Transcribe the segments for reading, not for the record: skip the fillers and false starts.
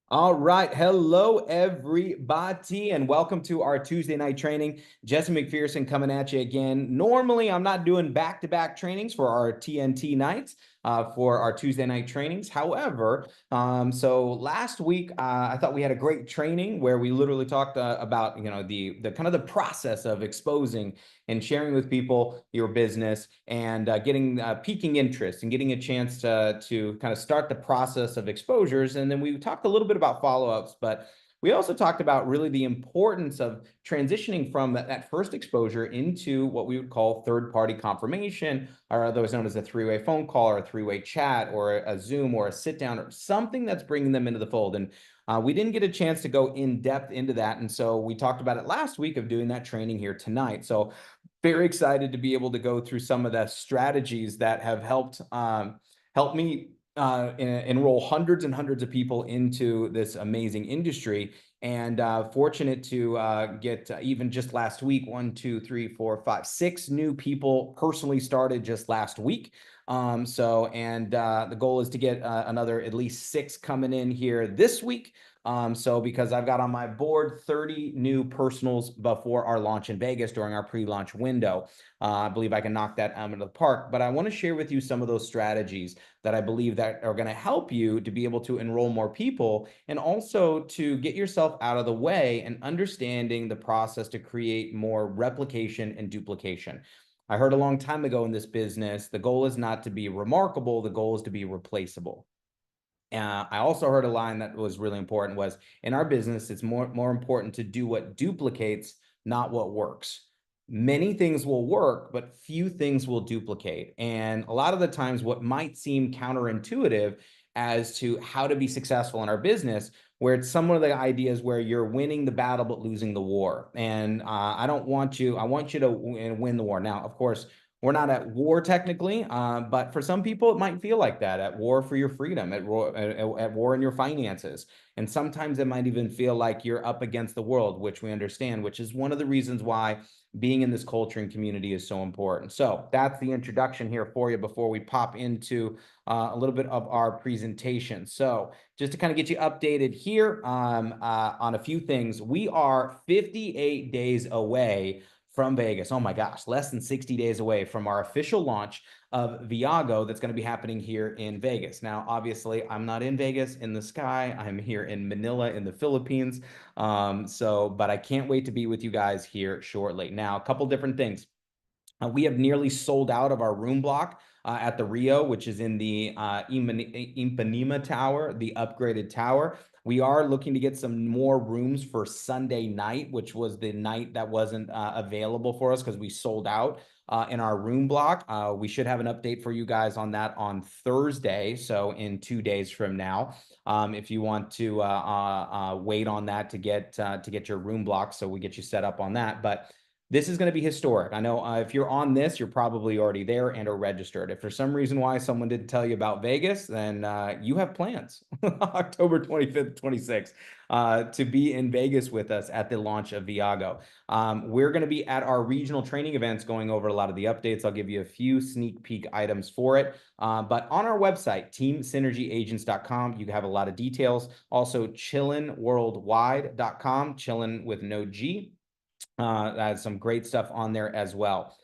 All right. Hello, everybody, and welcome to our Tuesday night training. Jesse Macpherson coming at you again. Normally, I'm not doing back-to-back trainings for our TNT nights, for our Tuesday night trainings. However, so last week, I thought we had a great training where we literally talked about, the kind of the process of exposing and sharing with people your business and getting piquing interest and getting a chance to kind of start the process of exposures. And then we talked a little bit about follow-ups, but we also talked about really the importance of transitioning from that first exposure into what we would call third-party confirmation, or otherwise known as a three-way phone call or a three-way chat or a Zoom or a sit-down or something that's bringing them into the fold. And we didn't get a chance to go in depth into that. And so we talked about it last week of doing that training here tonight. So very excited to be able to go through some of the strategies that have help me enroll hundreds and hundreds of people into this amazing industry. And fortunate to get even just last week, 6 new people personally started just last week. The goal is to get another at least 6 coming in here this week. So because I've got on my board 30 new personals before our launch in Vegas during our pre-launch window. I believe I can knock that out of the park, but I want to share with you some of those strategies that I believe that are going to help you to be able to enroll more people and also to get yourself out of the way and understanding the process to create more replication and duplication. I heard a long time ago in this business, the goal is not to be remarkable, the goal is to be replaceable. I also heard a line that was really important was in our business, it's more important to do what duplicates, not what works. Many things will work, but few things will duplicate. And a lot of the times what might seem counterintuitive as to how to be successful in our business, where it's some of the ideas where you're winning the battle but losing the war. And I want you to win the war. Now, of course, we're not at war technically, but for some people, it might feel like that, at war for your freedom, at war in your finances. And sometimes it might even feel like you're up against the world, which we understand, which is one of the reasons why being in this culture and community is so important. So that's the introduction here for you before we pop into a little bit of our presentation. So just to kind of get you updated here on a few things, we are 58 days away from Vegas. Oh my gosh, less than 60 days away from our official launch of Viago that's going to be happening here in Vegas. Now, obviously, I'm not in Vegas in the sky. I'm here in Manila in the Philippines. But I can't wait to be with you guys here shortly. Now, a couple different things. We have nearly sold out of our room block at the Rio, which is in the Ipanema Tower, the upgraded tower. We are looking to get some more rooms for Sunday night, which was the night that wasn't available for us because we sold out in our room block. We should have an update for you guys on that on Thursday, so in 2 days from now. If you want to wait on that to get your room block, so we get you set up on that. But this is going to be historic. I know if you're on this, you're probably already there and are registered. If for some reason why someone didn't tell you about Vegas, then you have plans October 25th, 26th to be in Vegas with us at the launch of Viago. We're going to be at our regional training events going over a lot of the updates. I'll give you a few sneak peek items for it. But on our website, teamsynergyagents.com, you have a lot of details. Also, chillinworldwide.com, chillin with no G. Has some great stuff on there as well.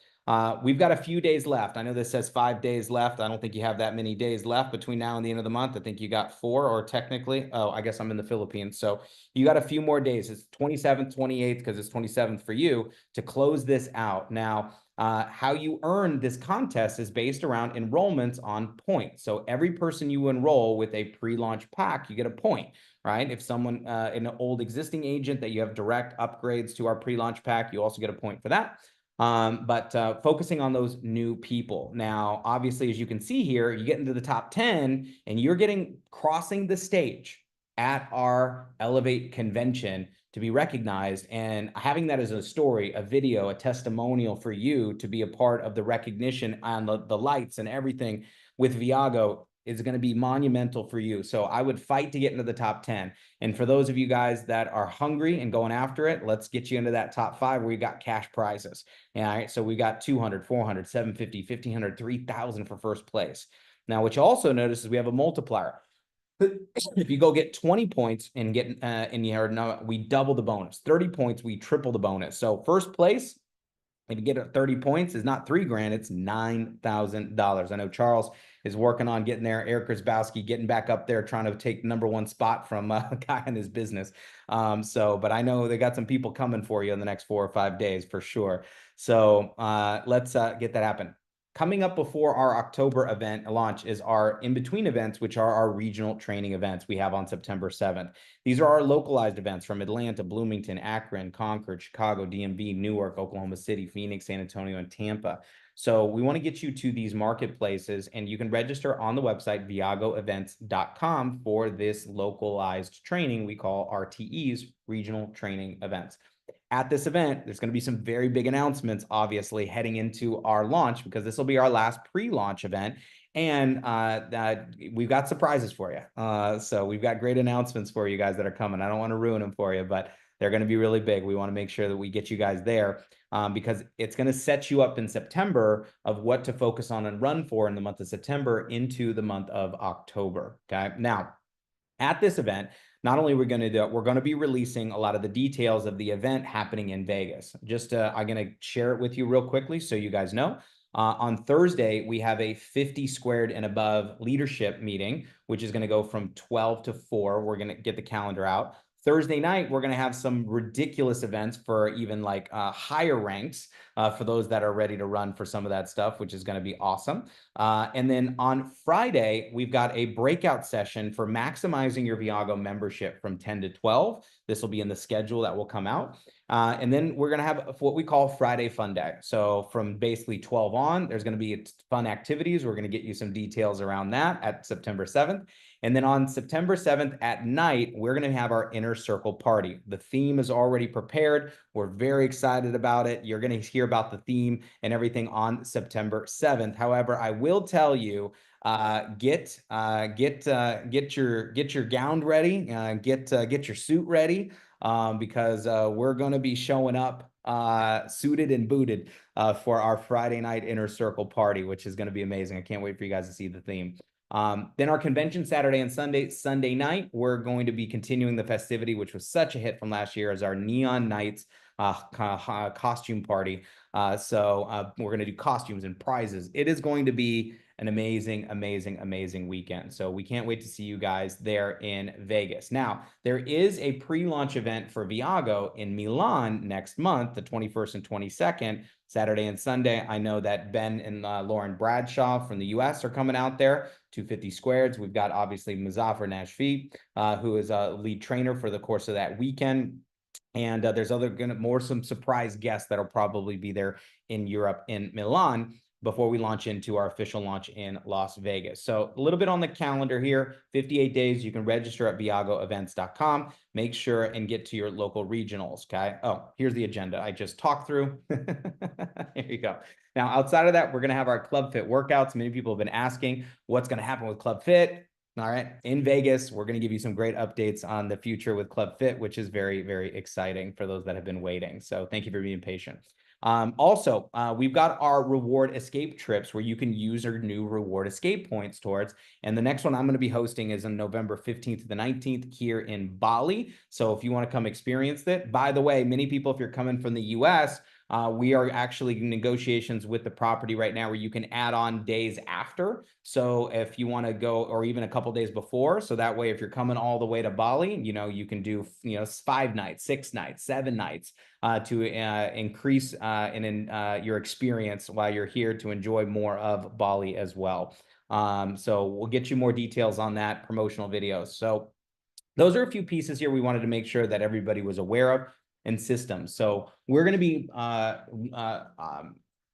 We've got a few days left. I know this says 5 days left. I don't think you have that many days left between now and the end of the month. I think you got 4, or technically, oh, I guess I'm in the Philippines. So you got a few more days. It's 27th, 28th, because it's 27th for you to close this out. Now, how you earn this contest is based around enrollments on points. So every person you enroll with a pre-launch pack, you get a point, right? If someone, an old existing agent that you have direct upgrades to our pre-launch pack, you also get a point for that. Focusing on those new people. Now, obviously, as you can see here, you get into the top 10 and you're crossing the stage at our Elevate convention to be recognized, and having that as a story, a video, a testimonial for you to be a part of the recognition on the lights and everything with Viago is going to be monumental for you. So I would fight to get into the top 10. And for those of you guys that are hungry and going after it, let's get you into that top 5 where we got cash prizes. All right. So we got 200, 400, 750, 1,500, 3,000 for first place. Now, what you also notice is we have a multiplier. If you go get 20 points and get and you heard, no, we double the bonus. 30 points, we triple the bonus. So first place, if you get 30 points, is not $3,000, it's $9,000. I know Charles is working on getting there. Eric Grzybowski getting back up there, trying to take #1 spot from a guy in his business. But I know they got some people coming for you in the next 4 or 5 days for sure. So let's get that happen. Coming up before our October event launch is our in-between events, which are our regional training events we have on September 7th. These are our localized events from Atlanta, Bloomington, Akron, Concord, Chicago, DMV, Newark, Oklahoma City, Phoenix, San Antonio, and Tampa. So we want to get you to these marketplaces, and you can register on the website viagoevents.com for this localized training we call RTEs, regional training events. At this event, there's going to be some very big announcements, obviously, heading into our launch, because this will be our last pre-launch event. And we've got surprises for you. So we've got great announcements for you guys that are coming. I don't want to ruin them for you, but they're going to be really big. We want to make sure that we get you guys there, because it's going to set you up in September of what to focus on and run for in the month of September into the month of October. Okay. Now, at this event, not only we're going to be releasing a lot of the details of the event happening in Vegas. I'm going to share it with you real quickly so you guys know. On Thursday, we have a 50 squared and above leadership meeting, which is going to go from 12 to 4. We're going to get the calendar out. Thursday night, we're going to have some ridiculous events for even like higher ranks for those that are ready to run for some of that stuff, which is going to be awesome. And then on Friday, we've got a breakout session for maximizing your Viago membership from 10 to 12. This will be in the schedule that will come out. And then we're going to have what we call Friday Fun Day. So from basically 12 on, there's going to be fun activities. We're going to get you some details around that at September 7th. And then on September 7th at night, we're going to have our inner circle party. The theme is already prepared. We're very excited about it. You're going to hear about the theme and everything on September 7th. However, I will tell you, get your gown ready, get your suit ready, because we're going to be showing up suited and booted for our Friday night inner circle party, which is going to be amazing. I can't wait for you guys to see the theme. Then our convention Saturday and Sunday night, we're going to be continuing the festivity, which was such a hit from last year, as our Neon Nights costume party. So we're going to do costumes and prizes. It is going to be an amazing weekend. So we can't wait to see you guys there in Vegas. Now, there is a pre-launch event for Viago in Milan next month, the 21st and 22nd, Saturday and Sunday. I know that Ben and Lauren Bradshaw from the US are coming out there, 250 squared. We've got obviously Muzaffar Nashfi, who is a lead trainer for the course of that weekend. And there's some surprise guests that'll probably be there in Europe, in Milan, before we launch into our official launch in Las Vegas. So a little bit on the calendar here, 58 days. You can register at viagoevents.com. Make sure and get to your local regionals, okay? Oh, here's the agenda I just talked through. Here you go. Now, outside of that, we're going to have our Club Fit workouts. Many people have been asking what's going to happen with Club Fit. All right, in Vegas, we're going to give you some great updates on the future with Club Fit, which is very exciting for those that have been waiting. So thank you for being patient. Also, we've got our reward escape trips where you can use our new reward escape points towards. And the next one I'm going to be hosting is on November 15th to the 19th here in Bali. So if you want to come experience it, by the way, many people, if you're coming from the US, we are actually in negotiations with the property right now where you can add on days after. So if you want to go, or even a couple days before, so that way, if you're coming all the way to Bali, you can do, 5 nights, 6 nights, 7 nights, to increase your experience while you're here to enjoy more of Bali as well. So we'll get you more details on that, promotional videos. So those are a few pieces here we wanted to make sure that everybody was aware of, and systems. So we're going to be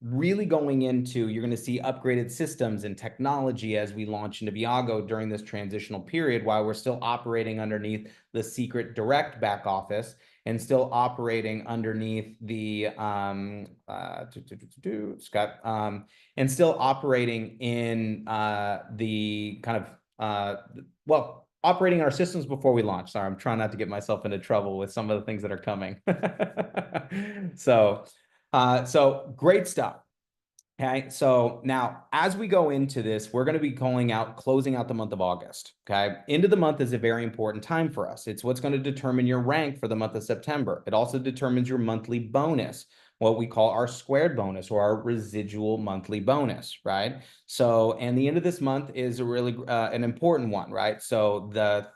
really going into, you're going to see upgraded systems and technology as we launch into Viago during this transitional period, while we're still operating underneath the secret direct back office and still operating underneath the and still operating in the kind of operating our systems before we launch. Sorry, I'm trying not to get myself into trouble with some of the things that are coming. So great stuff. Okay, so now as we go into this, we're going to be closing out the month of August. Okay, end of the month is a very important time for us. It's what's going to determine your rank for the month of September. It also determines your monthly bonus, what we call our squared bonus or our residual monthly bonus, right? So, and the end of this month is a really an important one, right? So the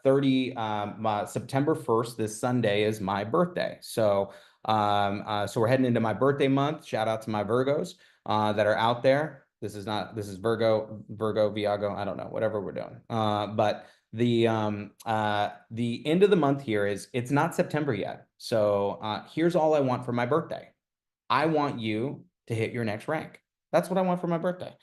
September 1st, this Sunday is my birthday. So we're heading into my birthday month. Shout out to my Virgos that are out there. This is Virgo, Viago. I don't know, whatever we're doing. But the end of the month here it's not September yet. So here's all I want for my birthday. I want you to hit your next rank. That's what I want for my birthday.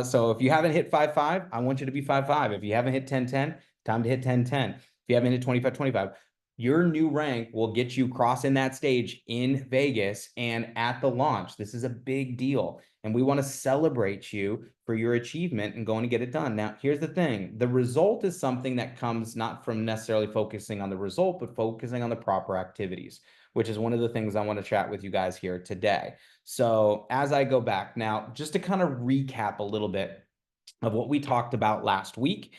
So if you haven't hit 5-5, I want you to be 5-5. If you haven't hit 10-10, time to hit 10-10. If you haven't hit 25-25, your new rank will get you crossing that stage in Vegas and at the launch. This is a big deal. And we want to celebrate you for your achievement and going to get it done. Now, here's the thing. The result is something that comes not from necessarily focusing on the result, but focusing on the proper activities, which is one of the things I want to chat with you guys here today. So as I go back now, just to kind of recap a little bit of what we talked about last week,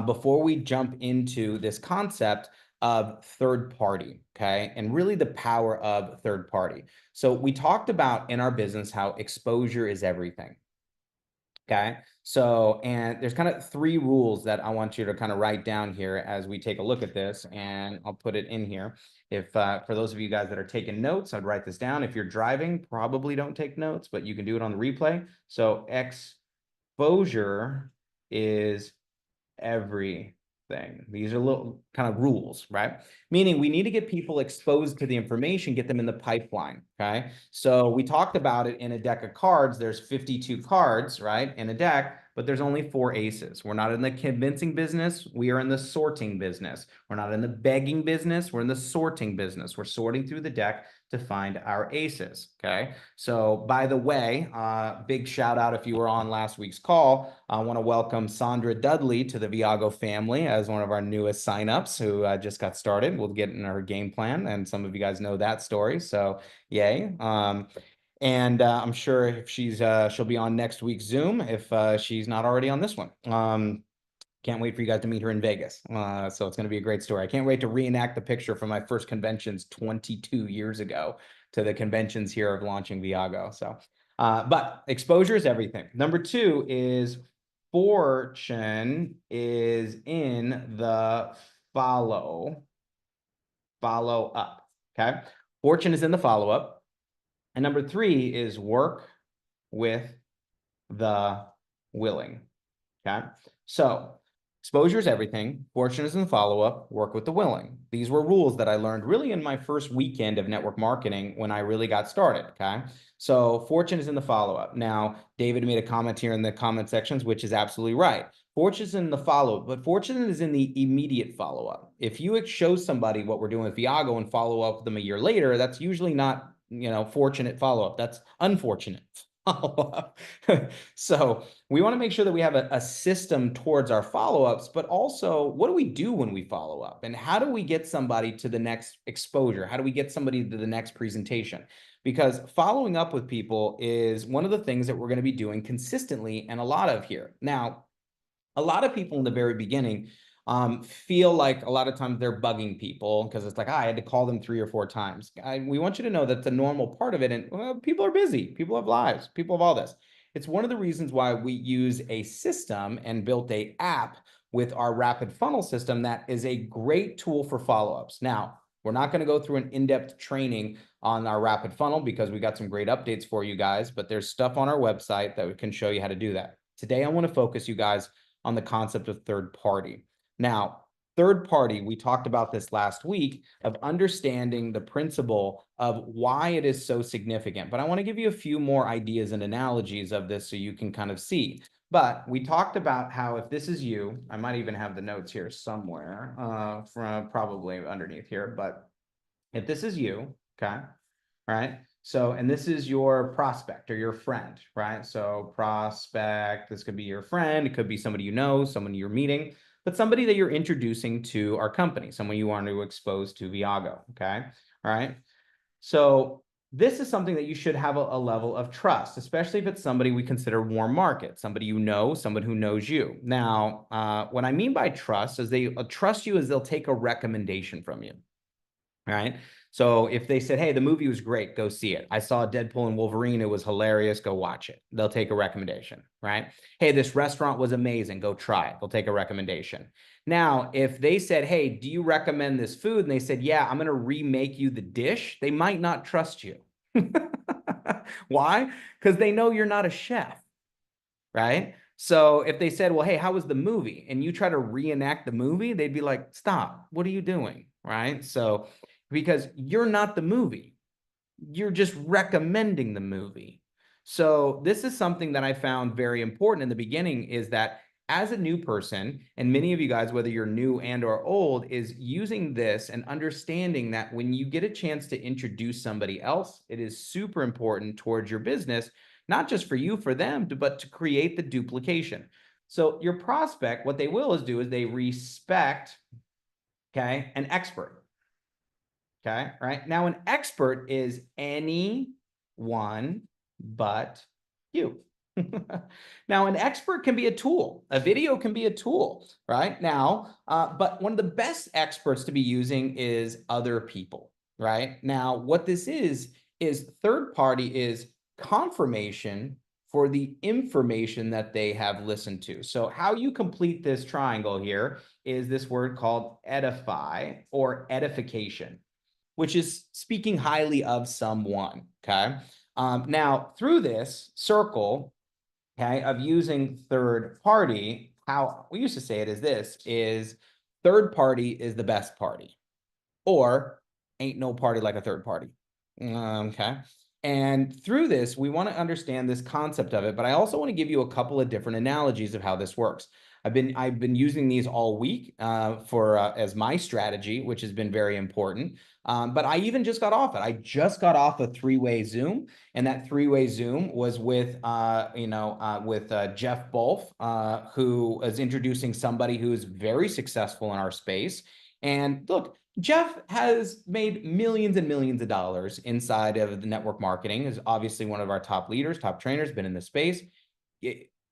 before we jump into this concept of third party, okay? And really the power of third party. So we talked about in our business how exposure is everything. Okay, so, and there's kind of 3 rules that I want you to kind of write down here as we take a look at this, and I'll put it in here. If for those of you guys that are taking notes, I'd write this down. If you're driving, probably don't take notes, but you can do it on the replay. So exposure is everything. These are little kind of rules, right? Meaning we need to get people exposed to the information, get them in the pipeline, okay? So we talked about it in a deck of cards. There's 52 cards, right, in a deck, but there's only 4 aces. We're not in the convincing business. We are in the sorting business. We're not in the begging business. We're in the sorting business. We're sorting through the deck to find our aces, okay? So by the way, big shout out if you were on last week's call. I want to welcome Sandra Dudley to the Viago family as one of our newest signups who just got started. We'll get in her game plan, and some of you guys know that story, so yay. And I'm sure if she'll be on next week's Zoom if she's not already on this one. Can't wait for you guys to meet her in Vegas. So it's going to be a great story. I can't wait to reenact the picture from my first conventions 22 years ago to the conventions here of launching Viago. So, but exposure is everything. Number 2 is fortune is in the follow up. Okay. Fortune is in the follow up. And number 3 is work with the willing. Okay. So exposure is everything. Fortune is in the follow-up. Work with the willing. These were rules that I learned really in my first weekend of network marketing when I really got started. Okay. So fortune is in the follow-up. Now, David made a comment here in the comment sections, which is absolutely right. Fortune is in the follow-up, but fortune is in the immediate follow-up. If you show somebody what we're doing with Viago and follow up with them a year later, that's usually not, fortunate follow-up. That's unfortunate follow-up. So we want to make sure that we have a system towards our follow-ups, but also what do we do when we follow up? And how do we get somebody to the next exposure? How do we get somebody to the next presentation? Because following up with people is one of the things that we're going to be doing consistently and a lot of here. Now, a lot of people in the very beginning feel like a lot of times they're bugging people because it's like, I had to call them 3 or 4 times. We want you to know that's a normal part of it. And well, people are busy. People have lives. People have all this. It's one of the reasons why we use a system and built a app with our rapid funnel system that is a great tool for follow-ups. Now, we're not going to go through an in-depth training on our rapid funnel because we got some great updates for you guys, but there's stuff on our website that we can show you how to do that. Today, I want to focus you guys on the concept of third party. Now, third party, we talked about this last week of understanding the principle of why it is so significant. But I want to give you a few more ideas and analogies of this so you can kind of see. But we talked about how if this is you, I might even have the notes here somewhere from probably underneath here. But if this is you, okay, right? So, and this is your prospect or your friend, right? So prospect, this could be your friend. It could be somebody you know, someone you're meeting, but somebody that you're introducing to our company, someone you want to expose to Viago, okay? All right. So this is something that you should have a level of trust, especially if it's somebody we consider warm market, somebody you know, someone who knows you. Now, what I mean by trust is they trust you is they'll take a recommendation from you, right? So if they said, hey, the movie was great, go see it. I saw Deadpool and Wolverine, it was hilarious, go watch it. They'll take a recommendation, right? Hey, this restaurant was amazing, go try it. They'll take a recommendation. Now, if they said, hey, do you recommend this food? And they said, yeah, I'm going to remake you the dish, they might not trust you. Why? Because they know you're not a chef, right? So if they said, well, hey, how was the movie? And you try to reenact the movie, they'd be like, stop, what are you doing? Right? So because you're not the movie, you're just recommending the movie. So this is something that I found very important in the beginning, is that as a new person, and many of you guys, whether you're new and or old, is using this and understanding that when you get a chance to introduce somebody else, it is super important towards your business, not just for you, for them, but to create the duplication. So your prospect, what they will is do is they respect, okay, an expert. Okay, right? Now, an expert is anyone but you. Now, an expert can be a tool. A video can be a tool, right? Now, but one of the best experts to be using is other people, right? Now, what this is third party is confirmation for the information that they have listened to. So how you complete this triangle here is this word called edify or edification, which is speaking highly of someone, okay? Now, through this circle, okay, of using third party, how we used to say it is this, is third party is the best party, or ain't no party like a third party, okay? And through this, we want to understand this concept of it, but I also want to give you a couple of different analogies of how this works. I've been using these all week for as my strategy, which has been very important. But I even just got off it. I just got off a three-way Zoom, and that three-way Zoom was with Jeff Bolf, who is introducing somebody who is very successful in our space. And look, Jeff has made millions and millions of dollars inside of the network marketing, is obviously one of our top leaders, top trainers, been in the space.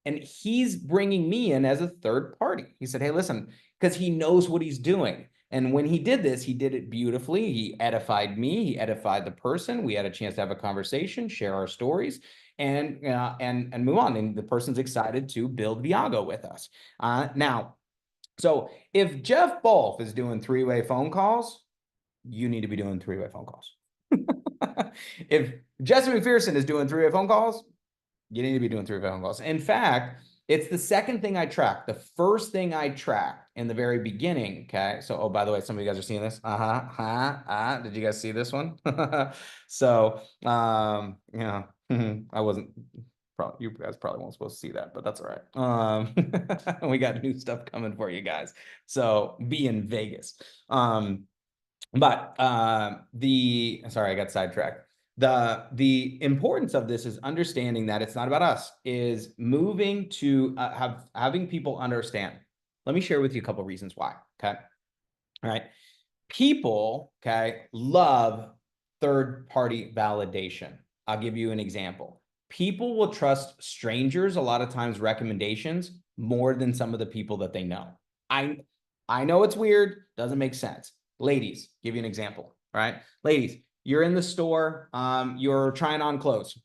And he's bringing me in as a third party. He said, hey, listen, because he knows what he's doing. And when he did this, he did it beautifully. He edified me. He edified the person. We had a chance to have a conversation, share our stories, and move on. And the person's excited to build Viago with us. Now, so if Jeff Bolf is doing three-way phone calls, you need to be doing three-way phone calls. If Jesse Macpherson is doing three-way phone calls, you need to be doing three-way phone calls. In fact, it's the second thing I track. The first thing I track in the very beginning, okay? So, oh, by the way, some of you guys are seeing this. Did you guys see this one? So, yeah, I wasn't, you guys probably weren't supposed to see that, but that's all right. We got new stuff coming for you guys. So be in Vegas. But sorry, I got sidetracked. The importance of this is understanding that it's not about us, is moving to having people understand. Let me share with you a couple of reasons why, okay? All right. People, okay, love third-party validation. I'll give you an example. People will trust strangers, a lot of times recommendations, more than some of the people that they know. I know it's weird, doesn't make sense. Ladies, give you an example, right? Ladies, you're in the store, you're trying on clothes.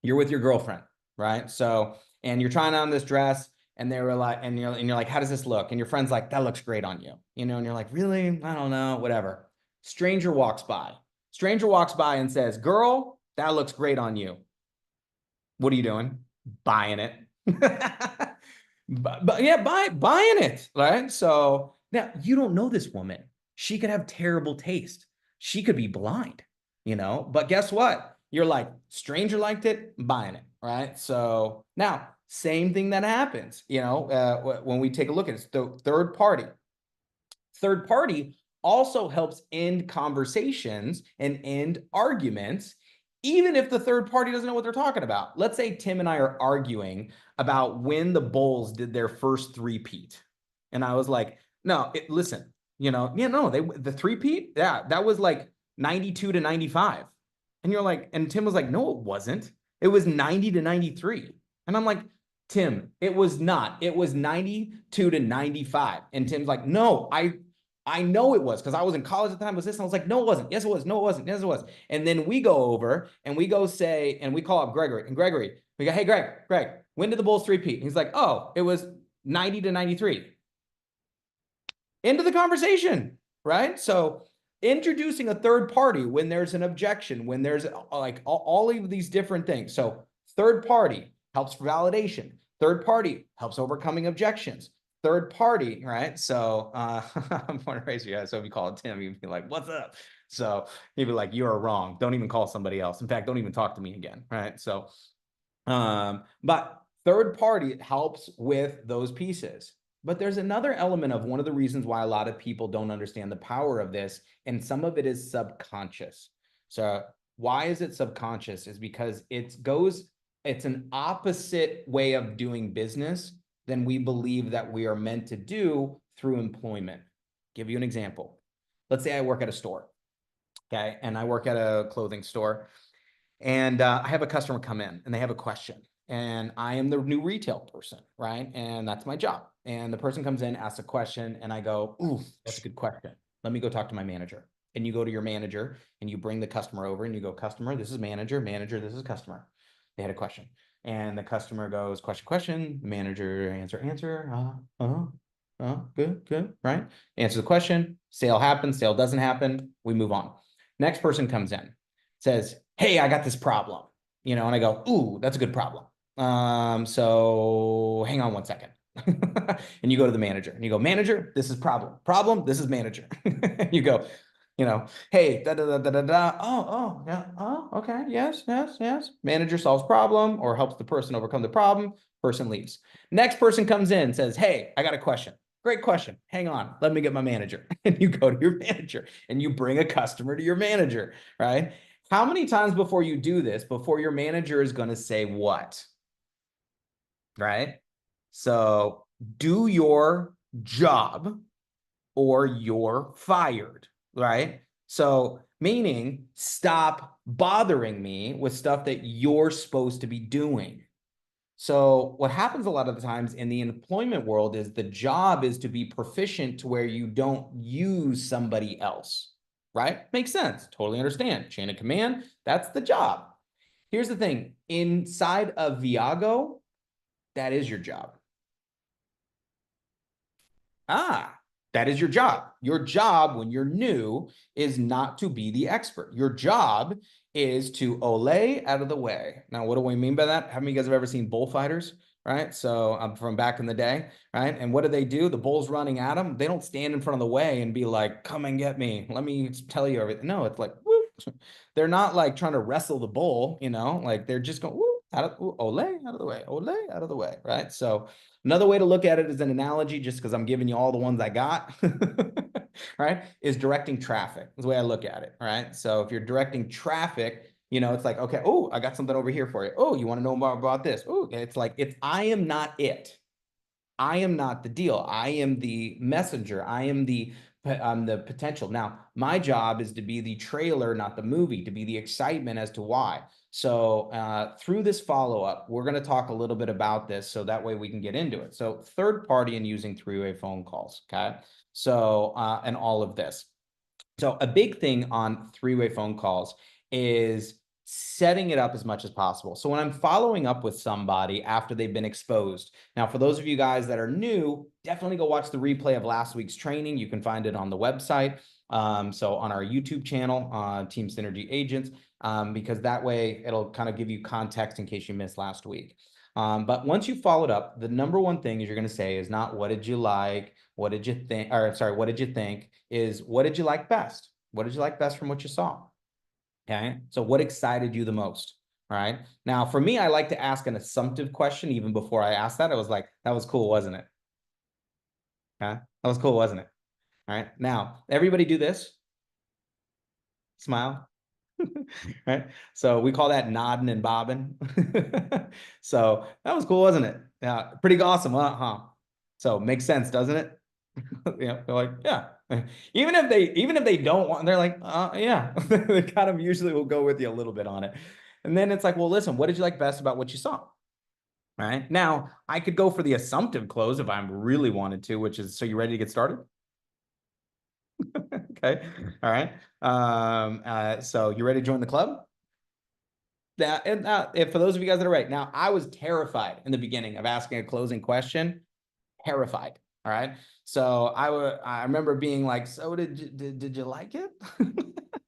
You're with your girlfriend, right? So, and you're trying on this dress, and they were like, and you're like, how does this look? And your friend's like, that looks great on you, you know, and you're like, really? I don't know, whatever. Stranger walks by. Stranger walks by and says, girl, that looks great on you. What are you doing? Buying it. But yeah, buying it, right? So now you don't know this woman. She could have terrible taste. She could be blind, you know, but guess what? You're like, stranger liked it, buying it, right? So now, same thing that happens, you know, when we take a look at it, the third party. Third party also helps end conversations and end arguments, even if the third party doesn't know what they're talking about. Let's say Tim and I are arguing about when the Bulls did their first three-peat. And I was like, no, listen, you know, yeah, no, the three-peat, yeah, that was like 92 to 95. And you're like, and Tim was like, no, it wasn't. It was 90 to 93. And I'm like, Tim, it was not. It was 92 to 95. And Tim's like, no, I know it was because I was in college at the time. Was this? And I was like, no, it wasn't. Yes, it was. No, it wasn't. Yes, it was. And then we go over and we go say, and we call up Gregory. And Gregory, we go, hey, Greg, when did the Bulls three-peat? And he's like, oh, it was 90 to 93. Into the conversation, right? So introducing a third party when there's an objection, when there's like all of these different things. So third party helps for validation. Third party helps overcoming objections. Third party, right? So I'm going to raise your hand. So if you call it Tim, you'd be like, what's up? So he'd be like, you're wrong. Don't even call somebody else. In fact, don't even talk to me again, right? So, but third party helps with those pieces. But there's another element of one of the reasons why a lot of people don't understand the power of this, and some of it is subconscious. So why is it subconscious? Is because it's an opposite way of doing business than we believe that we are meant to do through employment. Give you an example. Let's say I work at a store, okay? And I work at a clothing store, and I have a customer come in and they have a question. And I am the new retail person, right? And that's my job. And the person comes in, asks a question, and I go, ooh, that's a good question. Let me go talk to my manager. And you go to your manager and you bring the customer over and you go, customer, this is manager, this is customer. They had a question. And the customer goes, question, the manager answer, good, right? Answer the question, sale happens, sale doesn't happen, we move on. Next person comes in, says, hey, I got this problem, and I go, ooh, that's a good problem. So hang on one second. And you go to the manager and you go, manager, this is problem, this is manager. You go, hey, yeah, okay, yes. Manager solves problem or helps the person overcome the problem, person leaves. Next person comes in, says, hey, I got a question. Great question. Hang on, let me get my manager. And you go to your manager and you bring a customer to your manager, right? How many times before you do this, before your manager is going to say what? Right? So do your job or you're fired, right? So meaning stop bothering me with stuff that you're supposed to be doing. So what happens a lot of the times in the employment world is the job is to be proficient to where you don't use somebody else, right? Makes sense. Totally understand. Chain of command, that's the job. Here's the thing. Inside of Viago, that is your job. That is your job. Your job when you're new is not to be the expert. Your job is to ole out of the way. Now, what do we mean by that? How many of you guys have ever seen bullfighters? Right? So I'm from back in the day, right? And what do? The bull's running at them. They don't stand in front of the way and be like, come and get me. Let me tell you everything. No, it's like, whoop. They're not like trying to wrestle the bull, like they're just going, whoop, ole out of the way, ole out of the way, right? So another way to look at it as an analogy, just because I'm giving you all the ones I got, right, is directing traffic. Is the way I look at it, right? So if you're directing traffic, it's like, okay, oh, I got something over here for you. Oh, you want to know more about this? Oh, it's like, I am not it. I am not the deal. I am the messenger. I am the potential. Now, my job is to be the trailer, not the movie, to be the excitement as to why. So through this follow-up, we're going to talk a little bit about this so that way we can get into it. So third party and using three-way phone calls, okay? So, and all of this. So a big thing on three-way phone calls is setting it up as much as possible. So when I'm following up with somebody after they've been exposed, now for those of you guys that are new, definitely go watch the replay of last week's training. You can find it on the website. So on our YouTube channel, Team Synergy Agents, because that way it'll kind of give you context in case you missed last week. But once you followed up, the number one thing is you're going to say is not what did you like, what did you think, or sorry, what did you think, is what did you like best? What did you like best from what you saw? Okay, so what excited you the most? All right. Now, for me, I like to ask an assumptive question even before I ask that. I was like, that was cool, wasn't it? Okay, that was cool, wasn't it? All right. Now, everybody do this. Smile. Right. So we call that nodding and bobbing. So that was cool, wasn't it? Yeah, pretty awesome, huh? So makes sense, doesn't it? They're like, yeah. Even if they don't want, they're like, yeah. They kind of usually will go with you a little bit on it. And then it's like, well, listen, what did you like best about what you saw? All right. Now, I could go for the assumptive close if I really wanted to, which is, so you ready to get started? Okay. All right. So you ready to join the club? If for those of you guys that are right now, I was terrified in the beginning of asking a closing question, terrified. All right. So I remember being like, so did you like it?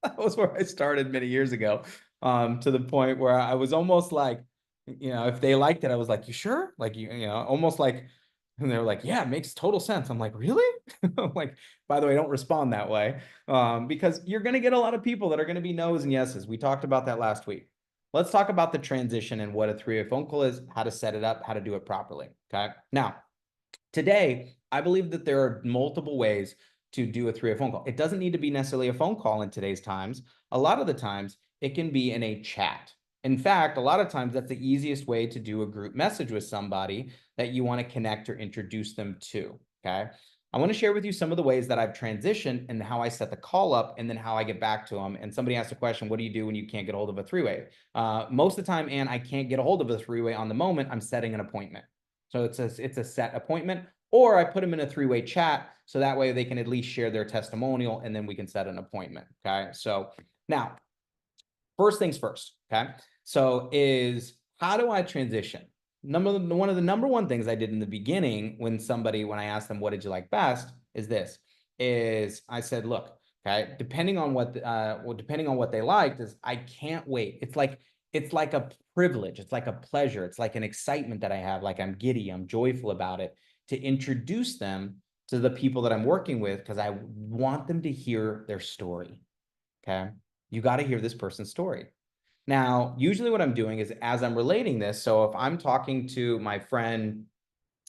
That was where I started many years ago. To the point where I was almost like, if they liked it, I was like, you sure? Like almost like, and they were like, yeah, it makes total sense. I'm like, really? I'm like, by the way, don't respond that way. Because you're gonna get a lot of people that are gonna be no's and yeses. We talked about that last week. Let's talk about the transition and what a three-way phone call is, how to set it up, how to do it properly. Okay. Now, today, I believe that there are multiple ways to do a three-way phone call. It doesn't need to be necessarily a phone call in today's times. A lot of the times, it can be in a chat. In fact, a lot of times that's the easiest way to do a group message with somebody that you want to connect or introduce them to. Okay. I want to share with you some of the ways that I've transitioned and how I set the call up and then how I get back to them. And somebody asked a question, what do you do when you can't get a hold of a three-way? Most of the time, and I can't get a hold of a three-way on the moment, I'm setting an appointment. So it's a set appointment, or I put them in a three-way chat so that way they can at least share their testimonial and then we can set an appointment. Okay. So now, first things first. Okay. So is how do I transition? One of the number one things I did in the beginning when I asked them, what did you like best? Is I said, look, okay, depending on what they liked is I can't wait. It's like a privilege. It's like a pleasure. It's like an excitement that I have. Like I'm giddy, I'm joyful about it to introduce them to the people that I'm working with because I want them to hear their story. Okay. You got to hear this person's story. Now, usually what I'm doing is as I'm relating this, so if I'm talking to my friend,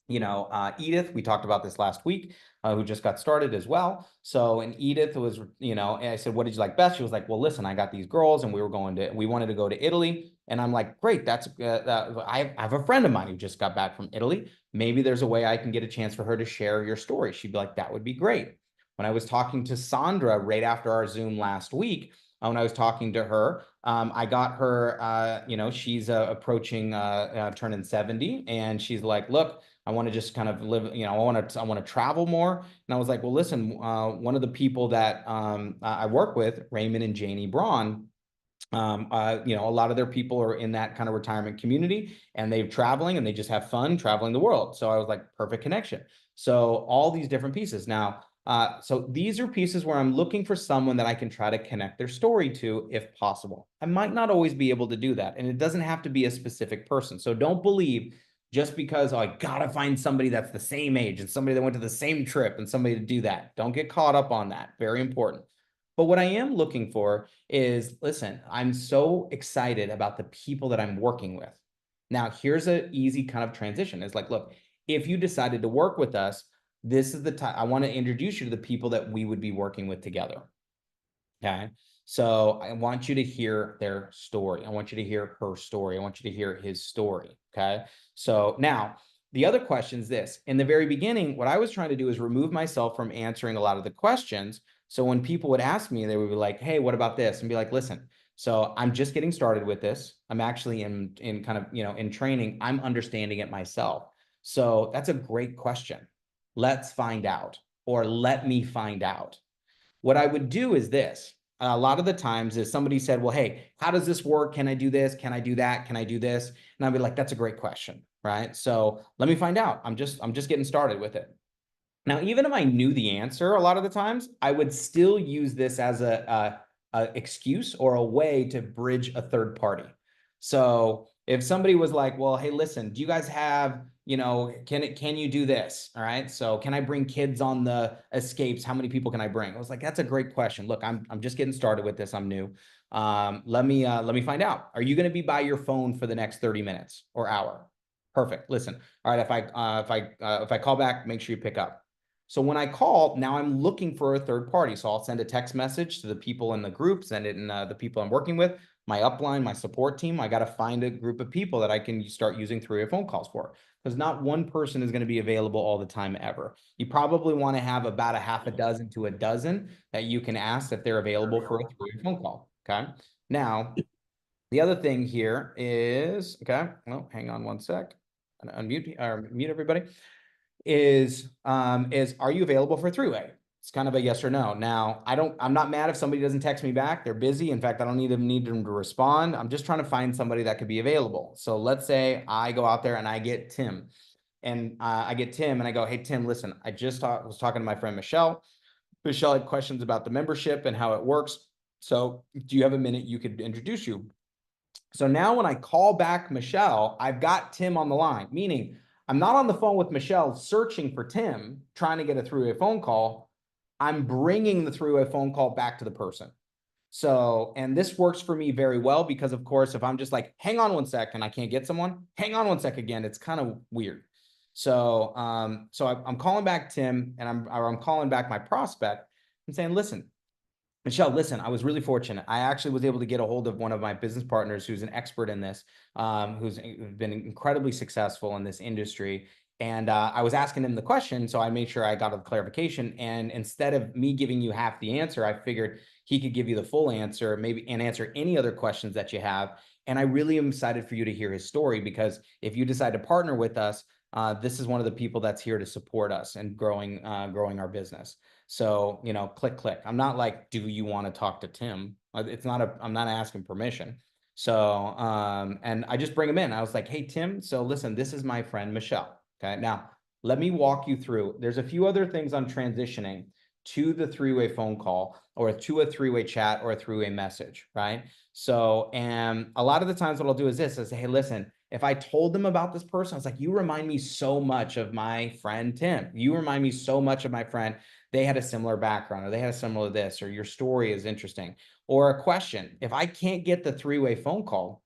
Edith, we talked about this last week, who just got started as well. So, and Edith was, and I said, what did you like best? She was like, well, listen, I got these girls and we wanted to go to Italy. And I'm like, great, I have a friend of mine who just got back from Italy. Maybe there's a way I can get a chance for her to share your story. She'd be like, that would be great. When I was talking to Sandra right after our Zoom last week, when I was talking to her, I got her, she's approaching turning 70, and she's like, look, I want to just kind of live, I want to travel more. And I was like, well, listen, one of the people that I work with, Raymond and Janie Braun, a lot of their people are in that kind of retirement community and they're traveling and they just have fun traveling the world. So I was like, perfect connection. So all these different pieces. Now, so these are pieces where I'm looking for someone that I can try to connect their story to if possible. I might not always be able to do that. And it doesn't have to be a specific person. So don't believe just because I gotta find somebody that's the same age and somebody that went to the same trip and somebody to do that. Don't get caught up on that. Very important. But what I am looking for is, listen, I'm so excited about the people that I'm working with. Now, here's an easy kind of transition. It's like, look, if you decided to work with us, this is the time I want to introduce you to the people that we would be working with together. Okay. So I want you to hear their story. I want you to hear her story. I want you to hear his story. Okay. So now the other question is this. In the very beginning, what I was trying to do is remove myself from answering a lot of the questions. So when people would ask me, they would be like, hey, what about this? And be like, listen, so I'm just getting started with this. I'm actually in kind of, in training. I'm understanding it myself. So that's a great question. Let's find out, or let me find out. What I would do is this. A lot of the times is somebody said, well, hey, how does this work? Can I do this? Can I do that? Can I do this? And I'd be like, that's a great question, right? So let me find out. I'm just getting started with it. Now, even if I knew the answer, a lot of the times I would still use this as a excuse or a way to bridge a third party. So if somebody was like, well, hey, listen, do you guys have, can you do this? All right. So can I bring kids on the escapes? How many people can I bring? I was like, that's a great question. Look, I'm just getting started with this. I'm new. Let me find out. Are you going to be by your phone for the next 30 minutes or hour? Perfect. Listen. All right. If I call back, make sure you pick up. So when I call, now I'm looking for a third party. So I'll send a text message to the people in the group, send it in the people I'm working with, my upline, my support team. I got to find a group of people that I can start using three-way phone calls for. because not one person is going to be available all the time ever. You probably want to have about a half a dozen to a dozen that you can ask if they're available for a three-way phone call. Okay. Now, the other thing here is, okay, well, hang on one sec. Unmute or mute everybody. Is are you available for three-way? It's kind of a yes or no. Now, I'm not mad if somebody doesn't text me back. They're busy. In fact, I don't need them to respond. I'm just trying to find somebody that could be available. So let's say I go out there and I get Tim. And I get Tim and I go, hey, Tim, listen, I just was talking to my friend Michelle. Michelle had questions about the membership and how it works. So do you have a minute you could introduce you? So now when I call back Michelle, I've got Tim on the line, meaning I'm not on the phone with Michelle searching for Tim, trying to get a three-way phone call. I'm bringing the three-way phone call back to the person. So, and this works for me very well because, of course, if I'm just like, hang on one sec and I can't get someone, hang on one sec again, it's kind of weird. So, I'm calling back Tim and I'm calling back my prospect and saying, listen, Michelle, listen, I was really fortunate. I actually was able to get a hold of one of my business partners who's an expert in this, who's been incredibly successful in this industry. And I was asking him the question, so I made sure I got a clarification. And instead of me giving you half the answer, I figured he could give you the full answer, maybe, and answer any other questions that you have. And I really am excited for you to hear his story, because if you decide to partner with us, this is one of the people that's here to support us and growing our business. So, click, click. I'm not like, do you want to talk to Tim? I'm not asking permission. So, and I just bring him in. I was like, hey, Tim, so listen, this is my friend, Michelle. Okay. Now let me walk you through. There's a few other things on transitioning to the three-way phone call or to a three-way chat or a three-way message. Right. So, and a lot of the times what I'll do is this, I say, hey, listen, if I told them about this person, I was like, you remind me so much of my friend, Tim. You remind me so much of my friend. They had a similar background, or they had a similar this, or your story is interesting, or a question. If I can't get the three-way phone call,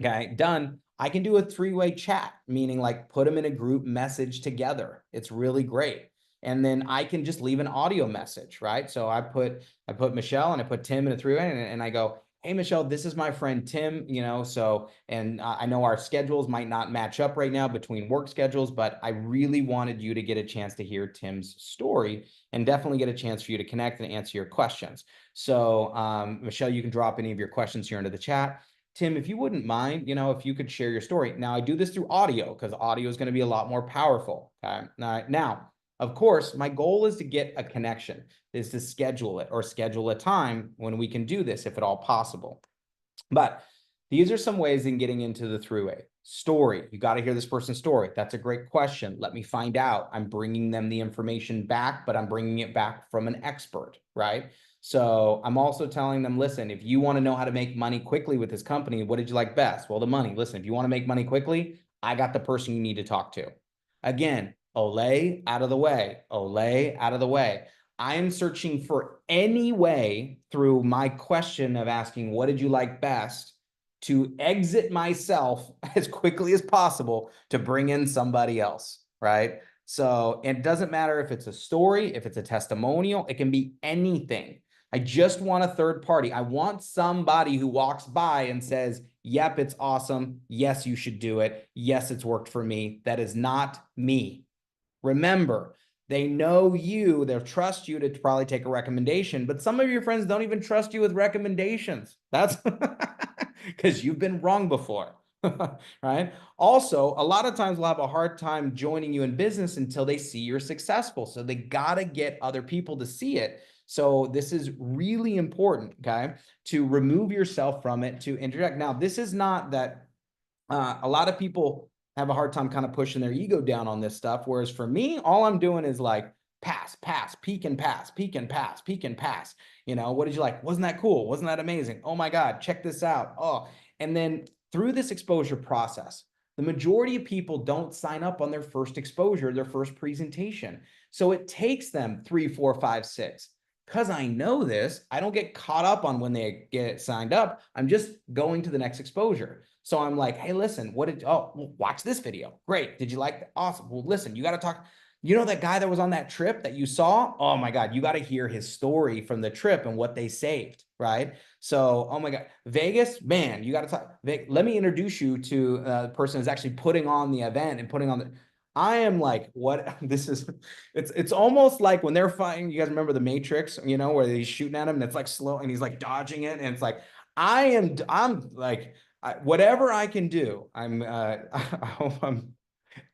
okay, done, I can do a three-way chat, meaning like put them in a group message together. It's really great. And then I can just leave an audio message, right? So I put Michelle and I put Tim in a three-way, and I go, hey, Michelle, this is my friend Tim, so, and I know our schedules might not match up right now between work schedules, but I really wanted you to get a chance to hear Tim's story and definitely get a chance for you to connect and answer your questions. So, Michelle, you can drop any of your questions here into the chat. Tim, if you wouldn't mind, if you could share your story. Now, I do this through audio because audio is going to be a lot more powerful. Okay. Now, of course, my goal is to get a connection, is to schedule it or schedule a time when we can do this, if at all possible. But these are some ways in getting into the three-way. Story. You got to hear this person's story. That's a great question. Let me find out. I'm bringing them the information back, but I'm bringing it back from an expert, right? So I'm also telling them, listen, if you want to know how to make money quickly with this company, what did you like best? Well, the money. Listen, if you want to make money quickly, I got the person you need to talk to. Again, Olay out of the way. Olay out of the way. I am searching for any way through my question of asking, what did you like best, to exit myself as quickly as possible to bring in somebody else, right? So it doesn't matter if it's a story, if it's a testimonial, it can be anything. I just want a third party. I want somebody who walks by and says, yep, it's awesome. Yes, you should do it. Yes, it's worked for me. That is not me. Remember, they know you, they'll trust you to probably take a recommendation, but some of your friends don't even trust you with recommendations. That's because you've been wrong before, right? Also, a lot of times we'll have a hard time joining you in business until they see you're successful. So they got to get other people to see it. So this is really important, okay, to remove yourself from it, to interject. Now, this is not that a lot of people have a hard time kind of pushing their ego down on this stuff. Whereas for me, all I'm doing is like pass, peek and pass, peek and pass, peek and pass. What did you like? Wasn't that cool? Wasn't that amazing? Oh my God, check this out. Oh, and then through this exposure process, the majority of people don't sign up on their first exposure, their first presentation. So it takes them 3, 4, 5, 6. Because I know this, I don't get caught up on when they get signed up. I'm just going to the next exposure. So I'm like, hey, listen, watch this video. Great. Did you like that? Awesome. Well, listen, you got to talk. You know that guy that was on that trip that you saw? Oh my God, you got to hear his story from the trip and what they saved, right? So, oh my God, Vegas, man, you got to talk. Let me introduce you to the person who's actually putting on the event and putting on the. I am like, what? This is, it's almost like when they're fighting. You guys remember the Matrix, you know, where he's shooting at him and it's like slow and he's like dodging it. And it's like, I'm like, whatever I can do, I hope I'm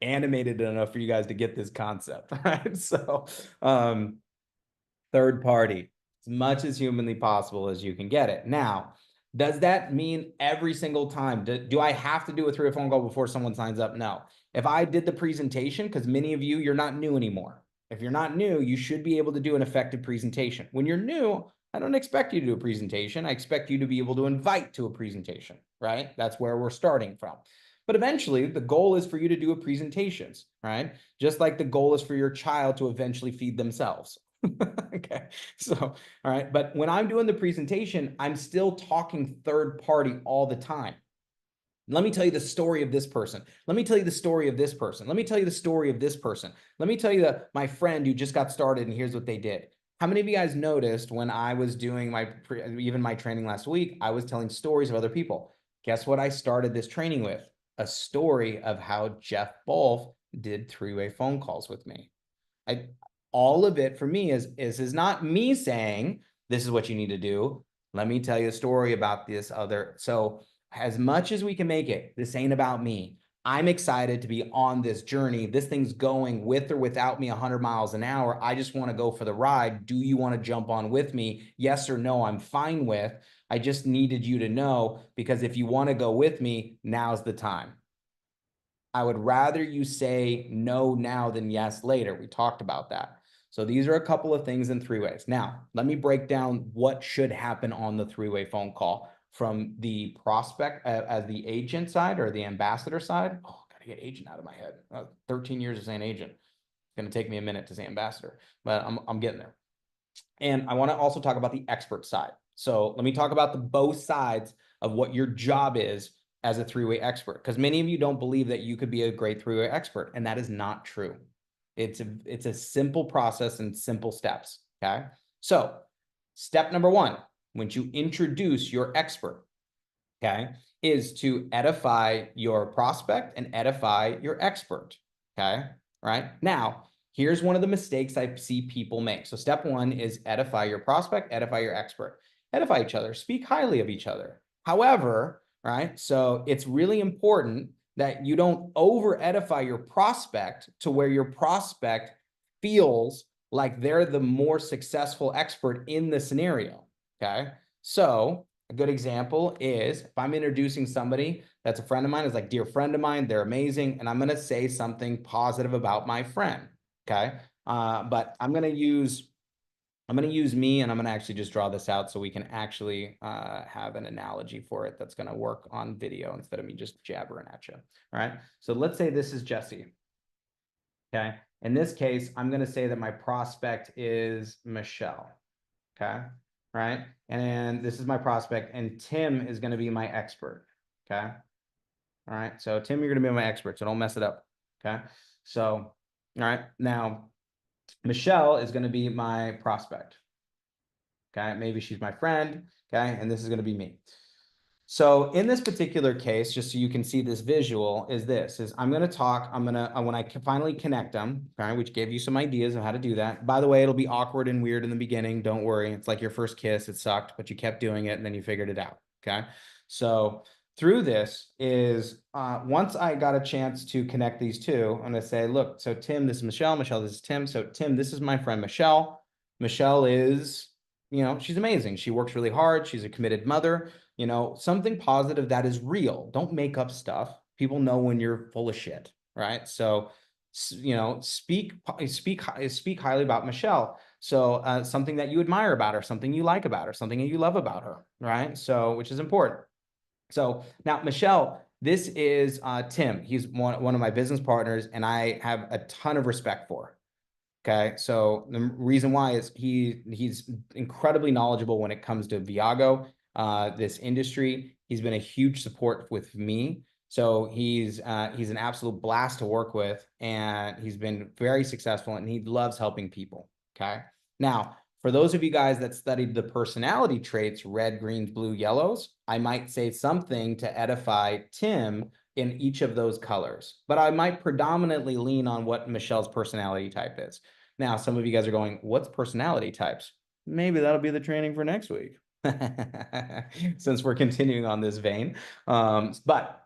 animated enough for you guys to get this concept, right? So, third party, as much as humanly possible as you can get it. Now, does that mean every single time? Do I have to do a 3-way phone call before someone signs up? No. If I did the presentation, because many of you, you're not new anymore. If you're not new, you should be able to do an effective presentation. When you're new, I don't expect you to do a presentation. I expect you to be able to invite to a presentation, right? That's where we're starting from. But eventually, the goal is for you to do a presentations, right? Just like the goal is for your child to eventually feed themselves. Okay, so, all right. But when I'm doing the presentation, I'm still talking third party all the time. Let me tell you the story of this person. Let me tell you the story of this person. Let me tell you the story of this person. Let me tell you my friend who just got started and here's what they did. How many of you guys noticed when I was doing even my training last week, I was telling stories of other people. Guess what I started this training with? A story of how Jeff Wolf did 3-way phone calls with me. All of it for me is not me saying, this is what you need to do. Let me tell you a story about this other. So as much as we can make it, this ain't about me. I'm excited to be on this journey. This thing's going with or without me 100 miles an hour. I just want to go for the ride. Do you want to jump on with me? Yes or no, I'm fine with. I just needed you to know, because if you want to go with me, now's the time. I would rather you say no now than yes later. We talked about that. So these are a couple of things in 3-ways. Now, let me break down what should happen on the 3-way phone call from the prospect as the agent side or the ambassador side. Oh, gotta get agent out of my head. 13 years of saying agent. It's gonna take me a minute to say ambassador, but I'm getting there. And I want to also talk about the expert side. So let me talk about the both sides of what your job is as a 3-way expert, because many of you don't believe that you could be a great 3-way expert, and that is not true. It's a simple process and simple steps. Okay. So step number 1, when you introduce your expert, okay, is to edify your prospect and edify your expert. Okay. Right now, here's one of the mistakes I see people make. So step 1 is edify your prospect, edify your expert, edify each other, speak highly of each other. However, right, so it's really important that you don't over edify your prospect to where your prospect feels like they're the more successful expert in the scenario. Okay. So a good example is if I'm introducing somebody that's a friend of mine, is like, dear friend of mine, they're amazing, and I'm going to say something positive about my friend. Okay. But I'm going to use me, and I'm going to actually just draw this out so we can actually have an analogy for it that's going to work on video instead of me just jabbering at you. All right. So let's say this is Jesse. Okay. In this case, I'm going to say that my prospect is Michelle. Okay. Right. And this is my prospect, and Tim is going to be my expert. Okay. All right. So Tim, you're going to be my expert, so don't mess it up. Okay. So, all right. Now, Michelle is going to be my prospect. Okay. Maybe she's my friend. Okay. And this is going to be me. So in this particular case, just so you can see this visual, is I'm going to talk, when I finally connect them, okay, which gave you some ideas of how to do that. By the way, it'll be awkward and weird in the beginning. Don't worry. It's like your first kiss. It sucked, but you kept doing it and then you figured it out. Okay. So through this is, once I got a chance to connect these two, I'm going to say, look, so Tim, this is Michelle. Michelle, this is Tim. So Tim, this is my friend, Michelle. Michelle is, she's amazing. She works really hard. She's a committed mother. Something positive that is real. Don't make up stuff. People know when you're full of shit, right? So, speak highly about Michelle. So, something that you admire about her, something you like about her, something that you love about her, right? So, which is important. So now, Michelle, this is Tim. He's one of my business partners, and I have a ton of respect for. Okay, so the reason why is he's incredibly knowledgeable when it comes to Viago, this industry. He's been a huge support with me. So he's an absolute blast to work with, and he's been very successful, and he loves helping people. Okay. Now, for those of you guys that studied the personality traits, red, greens, blue, yellows, I might say something to edify Tim in each of those colors, but I might predominantly lean on what Michelle's personality type is. Now, some of you guys are going, what's personality types? Maybe that'll be the training for next week. Since we're continuing on this vein. But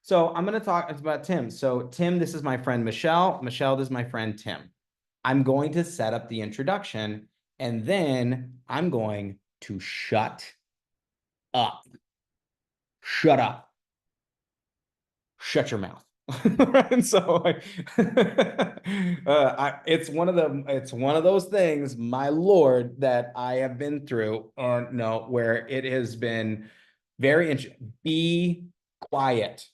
so I'm going to talk about Tim. So Tim, this is my friend Michelle. Michelle, this is my friend Tim. I'm going to set up the introduction, and then I'm going to shut up. Shut up. Shut your mouth. And so it's one of those things, my Lord, that I have been through, or no, where it has been very interesting. Be quiet,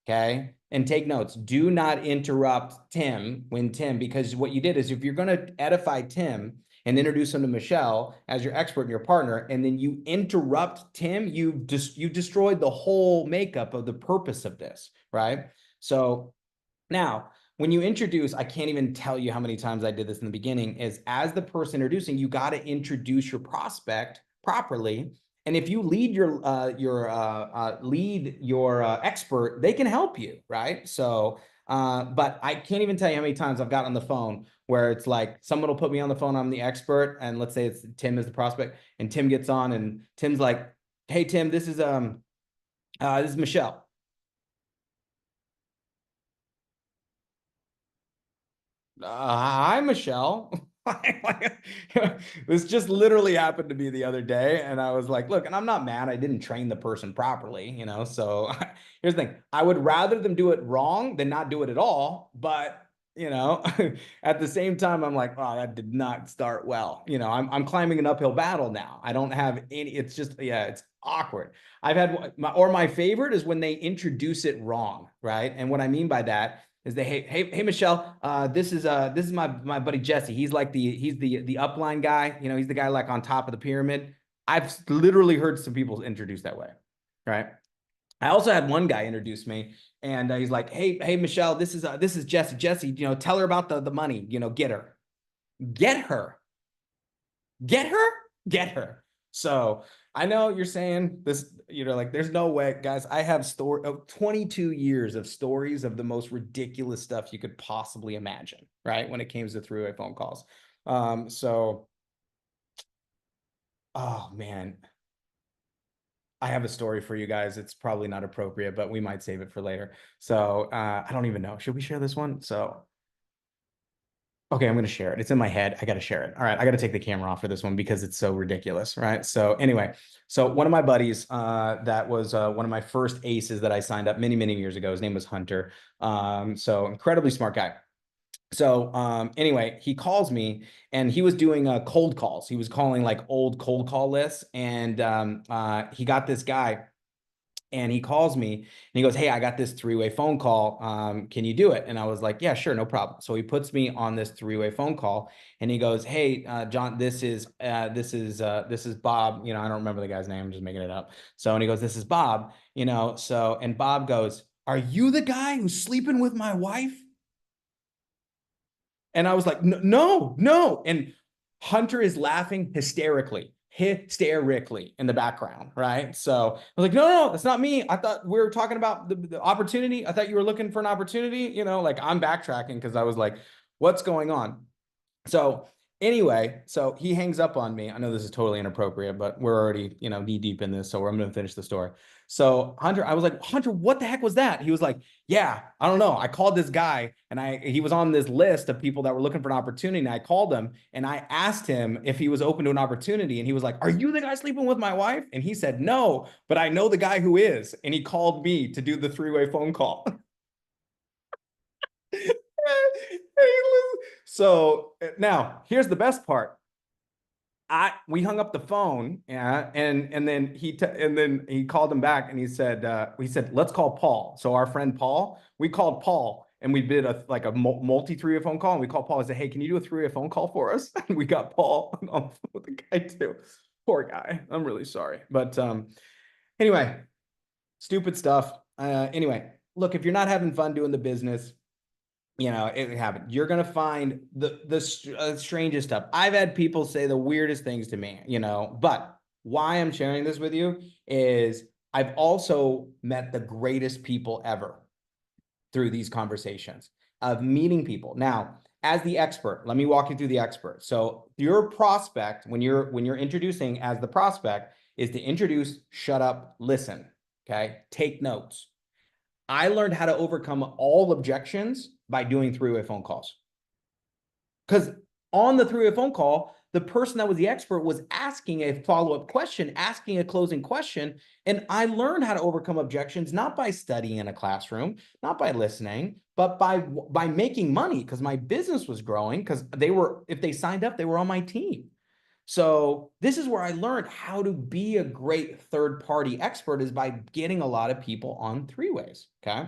okay? And take notes. Do not interrupt Tim because what you did is, if you're going to edify Tim and introduce him to Michelle as your expert and your partner, and then you interrupt Tim, you've destroyed the whole makeup of the purpose of this, right? So now, when you introduce, I can't even tell you how many times I did this in the beginning, is as the person introducing, you got to introduce your prospect properly. And if you lead your expert, they can help you, right? So, but I can't even tell you how many times I've got on the phone where it's like someone will put me on the phone, I'm the expert, and let's say it's Tim is the prospect, and Tim gets on, and Tim's like, "Hey Tim, this is Michelle." Hi, Michelle. This just literally happened to me the other day. And I was like, look, and I'm not mad. I didn't train the person properly, So here's the thing. I would rather them do it wrong than not do it at all. But, at the same time, I'm like, oh, that did not start well. I'm climbing an uphill battle now. I don't have any, it's just, yeah, it's awkward. I've had my favorite is when they introduce it wrong, right? And what I mean by that is they, hey Michelle, this is my buddy Jesse. He's like the upline guy. He's the guy like on top of the pyramid. I've literally heard some people introduced that way, right? I also had one guy introduce me, and he's like, hey Michelle, this is Jesse. Jesse, tell her about the money. Get her, get her, get her, get her. So I know you're saying this, like, there's no way, guys. I have 22 years of stories of the most ridiculous stuff you could possibly imagine, right? When it came to three-way phone calls. So, oh man, I have a story for you guys. It's probably not appropriate, but we might save it for later. So, I don't even know. Should we share this one? So, okay, I'm going to share it. It's in my head. I got to share it. All right, I got to take the camera off for this one because it's so ridiculous, right? So anyway, so one of my buddies, that was one of my first aces that I signed up many, many years ago. His name was Hunter. So incredibly smart guy. So anyway, he calls me, and he was doing cold calls. He was calling like old cold call lists, and he got this guy. And he calls me and he goes, hey, I got this three-way phone call. Can you do it? And I was like, yeah, sure, no problem. So he puts me on this three-way phone call, and he goes, hey, John, this is Bob. I don't remember the guy's name. I'm just making it up. So, and he goes, this is Bob, so, and Bob goes, are you the guy who's sleeping with my wife? And I was like, no, no. And Hunter is laughing hysterically in the background, right? So I was like, no, that's not me. I thought we were talking about the opportunity. I thought you were looking for an opportunity, like I'm backtracking because I was like, what's going on? So anyway, so he hangs up on me. I know this is totally inappropriate, but we're already, knee deep in this. So I'm going to finish the story. So Hunter, I was like, Hunter, what the heck was that? He was like, yeah, I don't know. I called this guy, and he was on this list of people that were looking for an opportunity. And I called him and I asked him if he was open to an opportunity. And he was like, are you the guy sleeping with my wife? And he said, no, but I know the guy who is. And he called me to do the three-way phone call. So now here's the best part. We hung up the phone, yeah, and then he called him back, and he said let's call Paul. So our friend Paul, we called Paul, and we did a multi three-way phone call, and we called Paul and said, hey, can you do a three-way phone call for us? And we got Paul on with the guy too. Poor guy. I'm really sorry, but anyway, stupid stuff. Anyway, look, if you're not having fun doing the business, it happened. You're gonna find the strangest stuff. I've had people say the weirdest things to me, but why I'm sharing this with you is I've also met the greatest people ever through these conversations of meeting people. Now, as the expert, let me walk you through the expert. So your prospect, when you're introducing as the prospect, is to introduce, shut up, listen. Okay, take notes. I learned how to overcome all objections by doing three-way phone calls. Because on the three-way phone call, the person that was the expert was asking a follow-up question, asking a closing question. And I learned how to overcome objections, not by studying in a classroom, not by listening, but by making money, because my business was growing, because if they signed up, they were on my team. So this is where I learned how to be a great third-party expert, is by getting a lot of people on three-ways. Okay.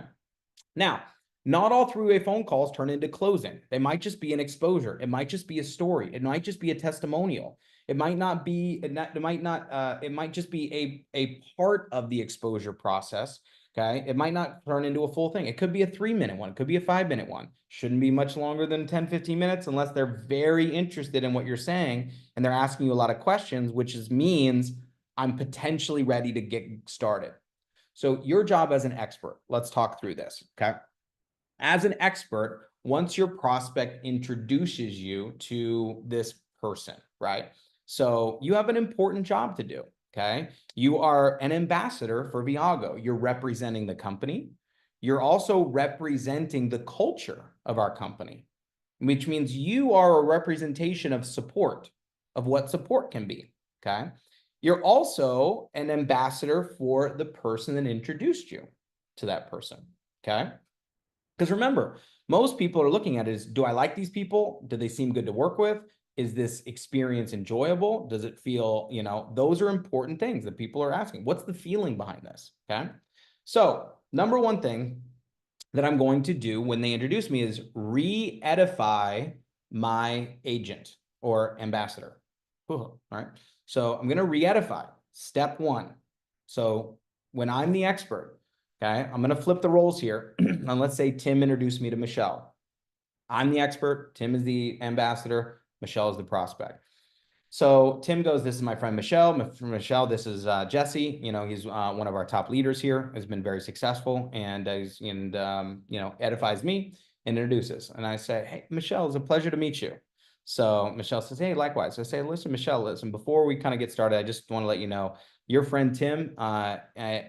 Now, not all three-way phone calls turn into closing. They might just be an exposure. It might just be a story. It might just be a testimonial. It might not be, it might just be a part of the exposure process. Okay. It might not turn into a full thing. It could be a 3-minute one. It could be a 5-minute one. Shouldn't be much longer than 10, 15 minutes unless they're very interested in what you're saying and they're asking you a lot of questions, which means I'm potentially ready to get started. So your job as an expert, let's talk through this, okay? As an expert, once your prospect introduces you to this person, right? So you have an important job to do, okay? You are an ambassador for Viago. You're representing the company. You're also representing the culture of our company, which means you are a representation of support, of what support can be, okay? You're also an ambassador for the person that introduced you to that person, okay? Because remember, most people are looking at it as, do I like these people? Do they seem good to work with? Is this experience enjoyable? Does it feel, those are important things that people are asking. What's the feeling behind this, okay? So number one thing that I'm going to do when they introduce me is re-edify my agent or ambassador. All right. So I'm going to re-edify. Step one. So when I'm the expert, okay, I'm going to flip the roles here. And let's say Tim introduced me to Michelle. I'm the expert. Tim is the ambassador. Michelle is the prospect. So Tim goes, this is my friend Michelle. Michelle, this is Jesse. He's one of our top leaders here, has been very successful, and edifies me and introduces. And I say, hey, Michelle, it's a pleasure to meet you. So Michelle says, hey, likewise. So I say, listen, Michelle, listen, before we kind of get started, I just want to let you know, your friend Tim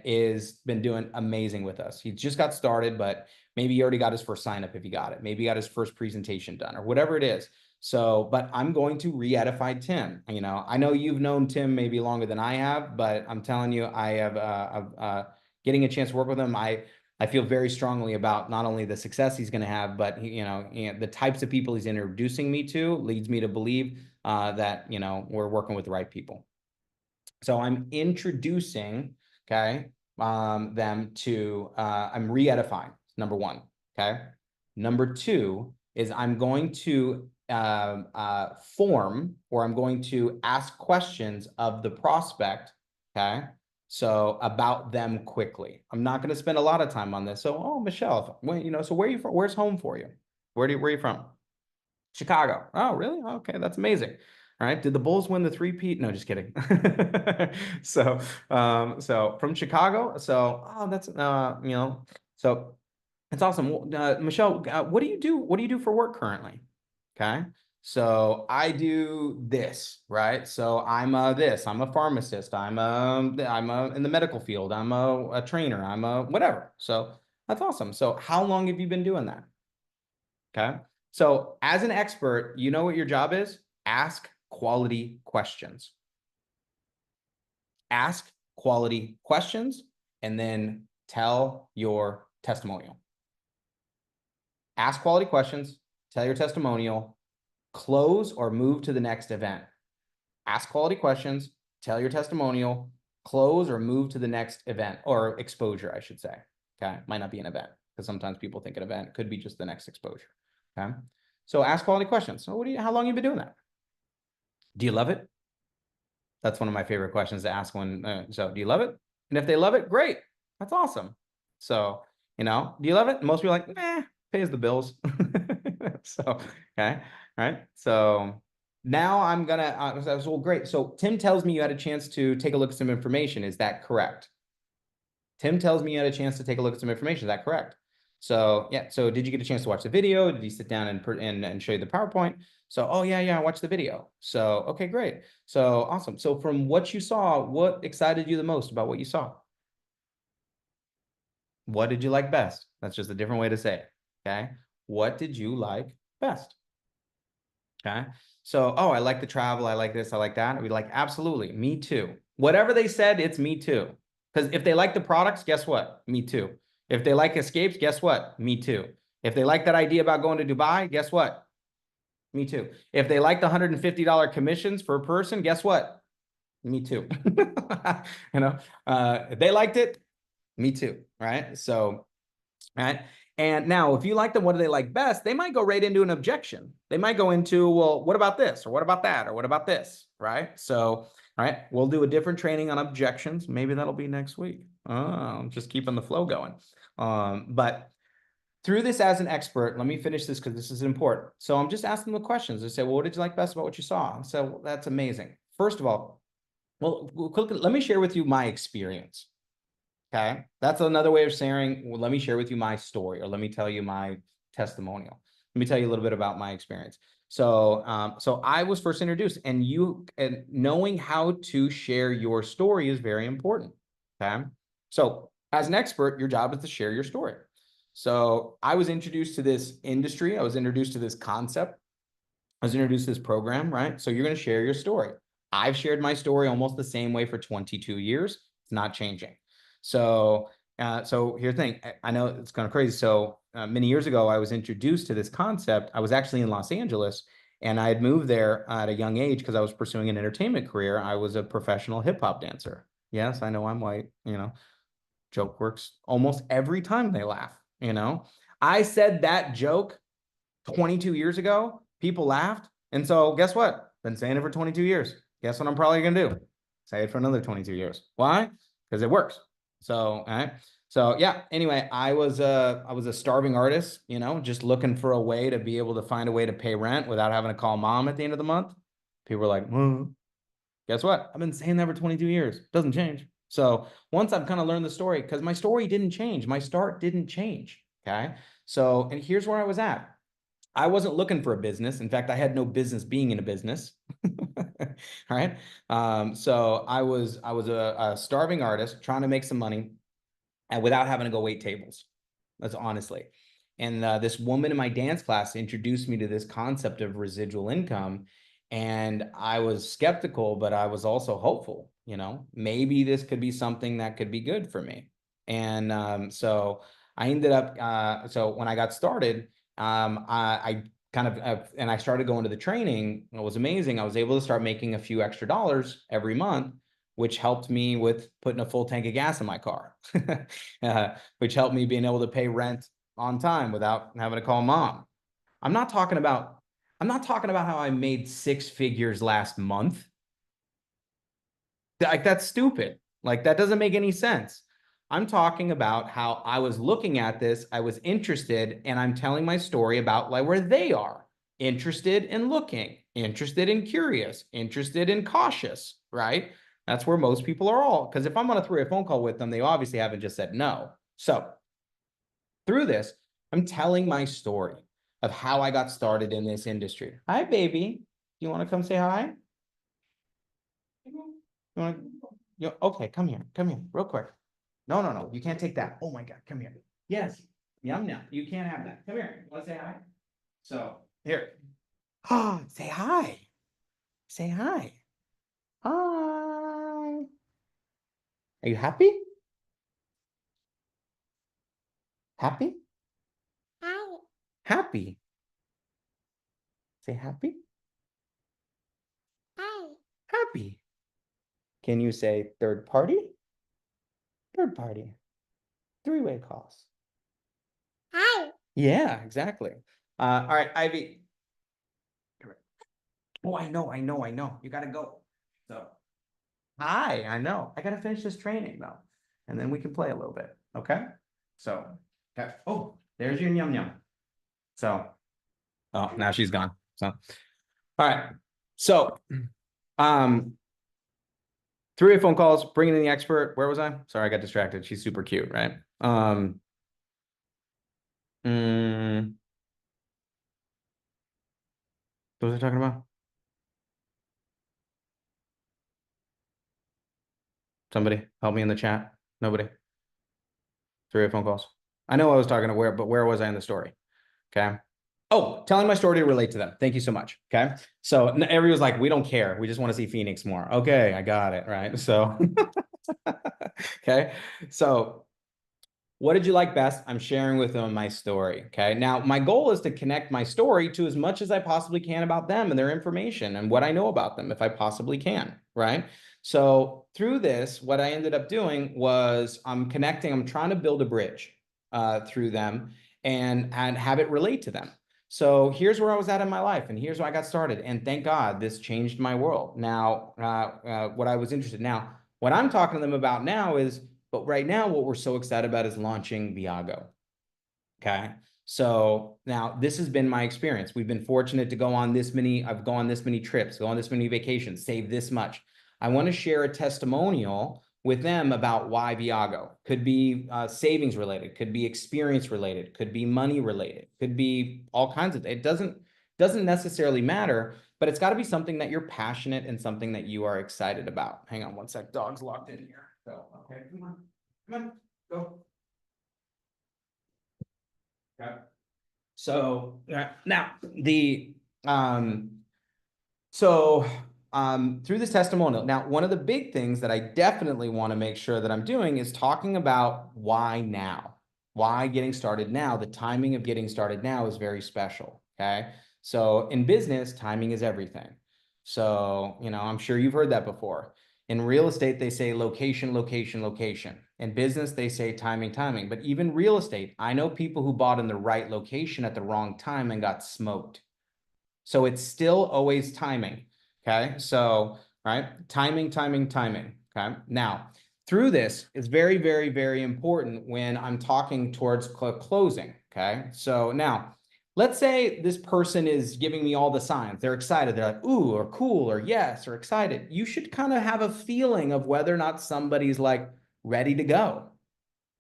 is been doing amazing with us. He just got started, but maybe he already got his first sign up if he got it. Maybe he got his first presentation done or whatever it is. So, but I'm going to re-edify Tim. I know you've known Tim maybe longer than I have, but I'm telling you, I have getting a chance to work with him. I feel very strongly about not only the success he's going to have, but the types of people he's introducing me to leads me to believe that we're working with the right people. So I'm introducing, okay, them to I'm re-edifying. Number one, okay. Number two is I'm going to form, or I'm going to ask questions of the prospect, okay? So about them quickly. I'm not going to spend a lot of time on this. So, oh, Michelle, so where are you from? Where's home for you? Where are you from? Chicago. Oh, really? Okay, that's amazing. All right. Did the Bulls win the three-peat? No, just kidding. So from Chicago. So, oh, that's so it's awesome. Michelle, what do you do? What do you do for work currently? Okay. So I do this, right? So I'm this. I'm a pharmacist. I'm in the medical field. I'm a trainer. I'm a whatever. So that's awesome. So how long have you been doing that? Okay. So as an expert, you know what your job is? Ask quality questions. Ask quality questions and then tell your testimonial. Ask quality questions, tell your testimonial, close or move to the next event. Ask quality questions, tell your testimonial, close or move to the next event, or exposure, I should say. Okay. Might not be an event, because sometimes people think an event could be just the next exposure. Okay. So ask quality questions. So how long have you been doing that? Do you love it? That's one of my favorite questions to ask when, so do you love it? And if they love it, great. That's awesome. So, do you love it? Most people are like, pays the bills. So, okay. All right. So now I'm gonna, well, great. So Tim tells me you had a chance to take a look at some information. Is that correct? Tim tells me you had a chance to take a look at some information. Is that correct? So yeah. So did you get a chance to watch the video? Did he sit down and show you the PowerPoint? So, oh yeah, I watched the video. So, okay, great. So awesome. So from what you saw, what excited you the most about what you saw? What did you like best? That's just a different way to say it. Okay. What did you like best? Okay. So, oh, I like the travel. I like this. I like that. We like, absolutely. Me too. Whatever they said, it's me too. Because if they like the products, guess what? Me too. If they like escapes, guess what? Me too. If they like that idea about going to Dubai, guess what? Me too. If they like the $150 commissions per person, guess what? Me too. If they liked it, me too. Right. So, right. And now, if you like them, what do they like best? They might go right into an objection. They might go into, well, what about this? Or what about that? Or what about this? Right. So, all right, we'll do a different training on objections. Maybe that'll be next week. Oh, I'm just keeping the flow going. But through this as an expert, let me finish this because this is important. So I'm just asking the questions. I say, well, what did you like best about what you saw? So well, that's amazing. First of all, well, let me share with you my experience. Okay. That's another way of sharing. Well, let me share with you my story, or let me tell you my testimonial. Let me tell you a little bit about my experience. So I was first introduced, and knowing how to share your story is very important. Okay. So as an expert, your job is to share your story. So I was introduced to this industry. I was introduced to this concept. I was introduced to this program, right? So you're going to share your story. I've shared my story almost the same way for 22 years. It's not changing. So here's the thing. I know it's kind of crazy. So many years ago, I was introduced to this concept. I was actually in Los Angeles, and I had moved there at a young age because I was pursuing an entertainment career. I was a professional hip hop dancer. Yes, I know I'm white. Joke works almost every time they laugh. I said that joke 22 years ago, people laughed. And so guess what? Been saying it for 22 years. Guess what I'm probably going to do? Say it for another 22 years. Why? Because it works. So, all right. So yeah, anyway, I was a starving artist, just looking for a way to be able to find a way to pay rent without having to call mom at the end of the month. People were like, guess what? I've been saying that for 22 years. Doesn't change. So once I've kind of learned the story, because my story didn't change, my start didn't change. Okay. So, and here's where I was at. I wasn't looking for a business. In fact, I had no business being in a business. All right. So I was a starving artist trying to make some money and without having to go wait tables. That's honestly. And this woman in my dance class introduced me to this concept of residual income. And I was skeptical, but I was also hopeful, maybe this could be something that could be good for me. And so I ended up, so when I got started, I kind of, and I started going to the training. It was amazing. I was able to start making a few extra dollars every month, which helped me with putting a full tank of gas in my car, which helped me being able to pay rent on time without having to call mom. I'm not talking about, I'm not talking about how I made 6 figures last month. Like, that's stupid. Like, that doesn't make any sense. I'm talking about how I was looking at this, I was interested, and I'm telling my story about like where they are. Interested in looking, interested in curious, interested in cautious, right? That's where most people are all. Because if I'm on a three-way phone call with them, they obviously haven't just said no. So through this, I'm telling my story of how I got started in this industry. Hi, baby. You want to come say hi? You want okay, come here, real quick. No, you can't take that. Oh my God, come here. Yes, yum, yum. You can't have that. Come here. Want to say hi? So here. Oh, say hi. Say hi. Hi. Are you happy? Happy? Hi. Happy. Say happy. Hi. Happy. Can you say third party? Third party. Three-way calls. Hi. Yeah, exactly. All right, Ivy. Oh, I know. You gotta go. So, hi, I know. I gotta finish this training though, and then we can play a little bit. Okay. So, okay. Oh, there's your yum yum. So, oh, now she's gone. So, all right. So, um, 3 phone calls, bringing in the expert. Where was I? Sorry, I got distracted. She's super cute, right? Mm, what was I talking about? Somebody help me in the chat. Nobody. 3 phone calls. I know I was talking to where, but where was I in the story? Okay. Oh, telling my story to relate to them. Thank you so much. Okay. So everybody was like, we don't care. We just want to see Phoenix more. Okay, I got it. Right. So, okay. So what did you like best? I'm sharing with them my story. Okay. Now, my goal is to connect my story to as much as I possibly can about them and their information and what I know about them, if I possibly can. Right. So, through this, what I ended up doing was I'm trying to build a bridge through them and have it relate to them. So, here's where I was at in my life, and here's where I got started. And thank God this changed my world. Now, what I was interested in. Now, what I'm talking to them about now is, but right now, what we're so excited about is launching Viago. Okay. So now this has been my experience. We've been fortunate to I've gone on this many trips, go on this many vacations, save this much. I want to share a testimonial with them about why Viago. Could be savings related, could be experience related, could be money related, could be all kinds of, it doesn't necessarily matter, but it's got to be something that you're passionate and something that you are excited about. Hang on one sec, dog's locked in here. So, okay, come on, go. Okay. So now um, so through this testimonial, now one of the big things that I definitely want to make sure that I'm doing is talking about why now, why getting started now. The timing of getting started now is very special. Okay. So in business, timing is everything. So, I'm sure you've heard that before. In real estate, they say location, location, location. In business, they say timing, timing. But even real estate, I know people who bought in the right location at the wrong time and got smoked. So it's still always timing. Okay. So, right. Timing, timing, timing. Okay. Now, through this, it's very, very, very important when I'm talking towards closing. Okay. So now, let's say this person is giving me all the signs. They're excited. They're like, ooh, or cool, or yes, or excited. You should kind of have a feeling of whether or not somebody's like ready to go.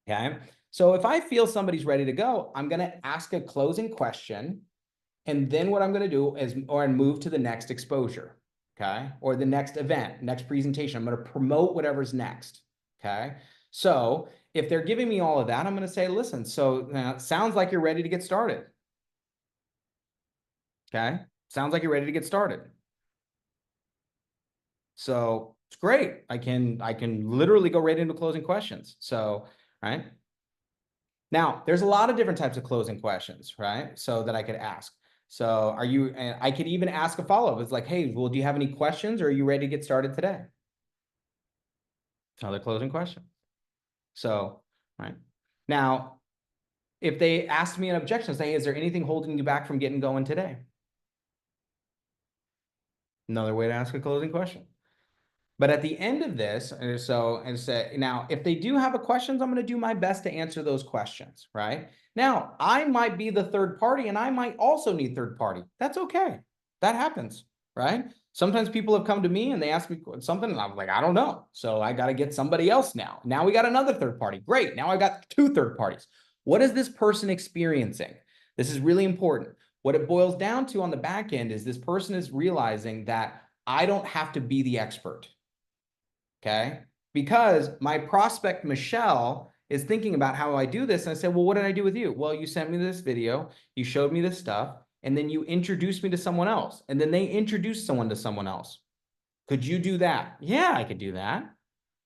Okay. So if I feel somebody's ready to go, I'm going to ask a closing question. And then what I'm going to do is, move to the next exposure. Okay. Or the next event, next presentation. I'm going to promote whatever's next. Okay. So if they're giving me all of that, I'm going to say, listen, so it sounds like you're ready to get started. Okay. Sounds like you're ready to get started. So it's great. I can literally go right into closing questions. So, right. Now, there's a lot of different types of closing questions, right? So that I could ask. So and I could even ask a follow-up. It's like, hey, well, do you have any questions or are you ready to get started today? Another closing question. So, right. Now, if they ask me an objection, say, is there anything holding you back from getting going today? Another way to ask a closing question. But at the end of this, now, if they do have a questions, I'm going to do my best to answer those questions, right? Now, I might be the third party and I might also need third party. That's okay. That happens, right? Sometimes people have come to me and they ask me something and I'm like, I don't know. So I got to get somebody else now. Now we got another third party. Great. Now I got 2 third parties. What is this person experiencing? This is really important. What it boils down to on the back end is this person is realizing that I don't have to be the expert. Okay. Because my prospect, Michelle, is thinking about how I do this. And I said, well, what did I do with you? Well, you sent me this video, you showed me this stuff, and then you introduced me to someone else. And then they introduced someone to someone else. Could you do that? Yeah, I could do that.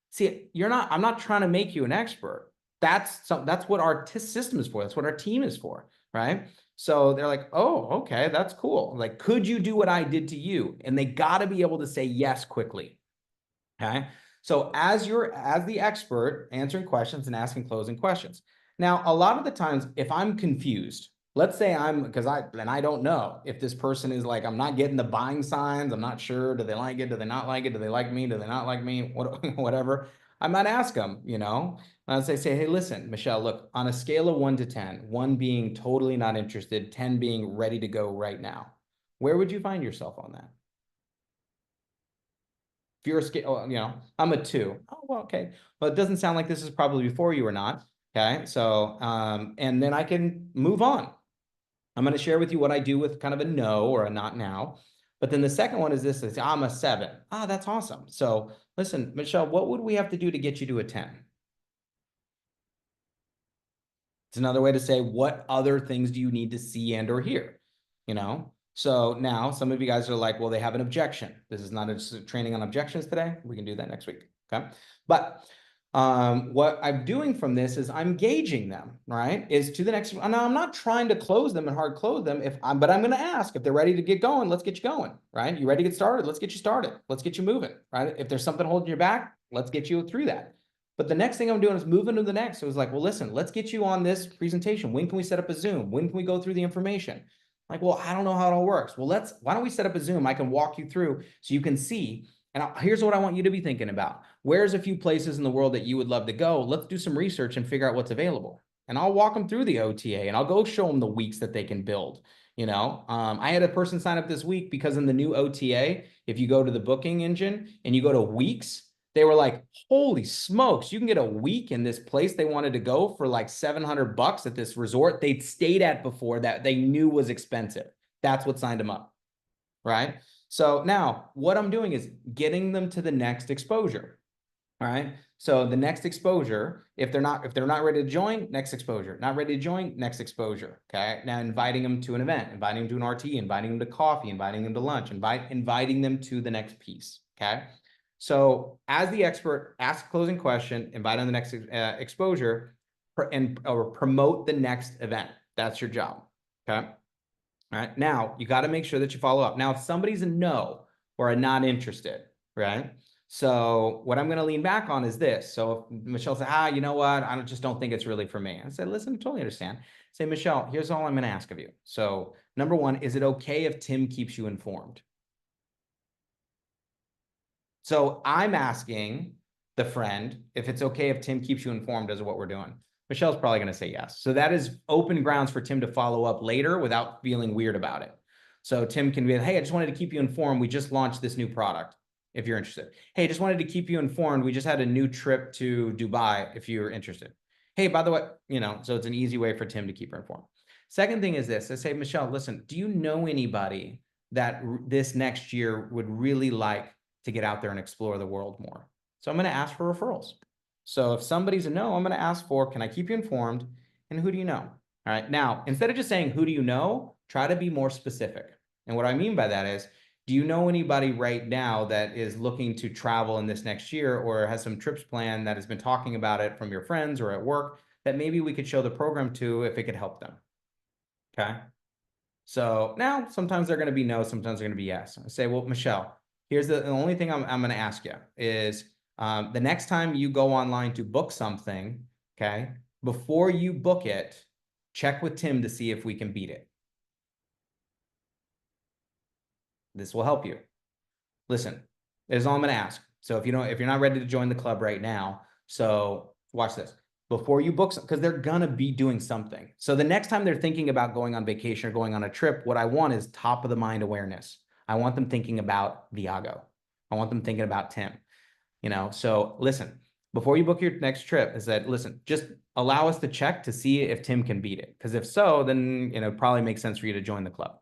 See, I'm not trying to make you an expert. That's what our system is for. That's what our team is for. Right. So they're like, oh, okay, that's cool. Like, could you do what I did to you? And they got to be able to say yes quickly. Okay. So as the expert answering questions and asking closing questions. Now, a lot of the times, if I'm confused, let's say I don't know if this person is like, I'm not getting the buying signs. I'm not sure. Do they like it? Do they not like it? Do they like me? Do they not like me? Whatever. I might ask them, you know, I'd say, hey, listen, Michelle, look, on a scale of 1 to 10, 1 being totally not interested, 10 being ready to go right now, where would you find yourself on that? If you're a scale, oh, you know, I'm a 2. Oh, well, okay. Well, it doesn't sound like this is probably before you or not. Okay. So, and then I can move on. I'm going to share with you what I do with kind of a no or a not now. But then the second one is this, is I'm a 7. Ah, that's awesome. So listen, Michelle, what would we have to do to get you to a 10? It's another way to say, what other things do you need to see and or hear? You know? So now some of you guys are like, well, they have an objection. This is not a training on objections today. We can do that next week. Okay. But what I'm doing from this is I'm gauging them, right? Is to the next. Now I'm not trying to close them and hard close them. But I'm going to ask if they're ready to get going. Let's get you going, right? You ready to get started? Let's get you started. Let's get you moving, right? If there's something holding you back, let's get you through that. But the next thing I'm doing is moving to the next. So it was like, well, listen, let's get you on this presentation. When can we set up a Zoom? When can we go through the information? Like, well, I don't know how it all works. Well, why don't we set up a Zoom? I can walk you through so you can see. And here's what I want you to be thinking about. Where's a few places in the world that you would love to go? Let's do some research and figure out what's available. And I'll walk them through the OTA and I'll go show them the weeks that they can build. You know, I had a person sign up this week because in the new OTA, if you go to the booking engine and you go to weeks, they were like, holy smokes, you can get a week in this place they wanted to go for like $700 at this resort they'd stayed at before that they knew was expensive. That's what signed them up, right? So now what I'm doing is getting them to the next exposure. All right. So the next exposure, if they're not ready to join, next exposure. Not ready to join, next exposure. Okay. Now inviting them to an event, inviting them to an RT, inviting them to coffee, inviting them to lunch, inviting them to the next piece. Okay. So as the expert, ask a closing question, invite on the next exposure, or promote the next event. That's your job. Okay. All right. Now you got to make sure that you follow up. Now, if somebody's a no or a not interested, right? So what I'm going to lean back on is this. So if Michelle says, you know what? Just don't think it's really for me. I said, listen, I totally understand. Say, Michelle, here's all I'm going to ask of you. So number one, is it okay if Tim keeps you informed? So I'm asking the friend if it's okay if Tim keeps you informed as to what we're doing. Michelle's probably going to say yes. So that is open grounds for Tim to follow up later without feeling weird about it. So Tim can be, hey, I just wanted to keep you informed. We just launched this new product if you're interested. Hey, just wanted to keep you informed. We just had a new trip to Dubai if you're interested. Hey, by the way, you know, so it's an easy way for Tim to keep her informed. Second thing is this. I say, Michelle, listen, do you know anybody that this next year would really like to get out there and explore the world more? So I'm going to ask for referrals. So if somebody's a no, I'm going to ask for, can I keep you informed? And who do you know? All right. Now, instead of just saying, who do you know, try to be more specific. And what I mean by that is, do you know anybody right now that is looking to travel in this next year or has some trips planned that has been talking about it from your friends or at work that maybe we could show the program to if it could help them? Okay. So now sometimes they're going to be no, sometimes they're going to be yes. I say, well, Michelle, here's the only thing I'm going to ask you is the next time you go online to book something, okay, before you book it, check with Tim to see if we can beat it. This will help you. Listen, is all I'm going to ask. So if you're not ready to join the club right now, so watch this. Before you book, because they're gonna be doing something. So the next time they're thinking about going on vacation or going on a trip, what I want is top of the mind awareness. I want them thinking about Viago. I want them thinking about Tim. You know, so listen, before you book your next trip, is that listen, just allow us to check to see if Tim can beat it. Because if so, then it probably makes sense for you to join the club.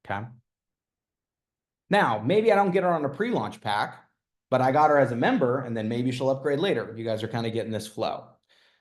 Okay. Now, maybe I don't get her on a pre-launch pack, but I got her as a member, and then maybe she'll upgrade later. You guys are kind of getting this flow.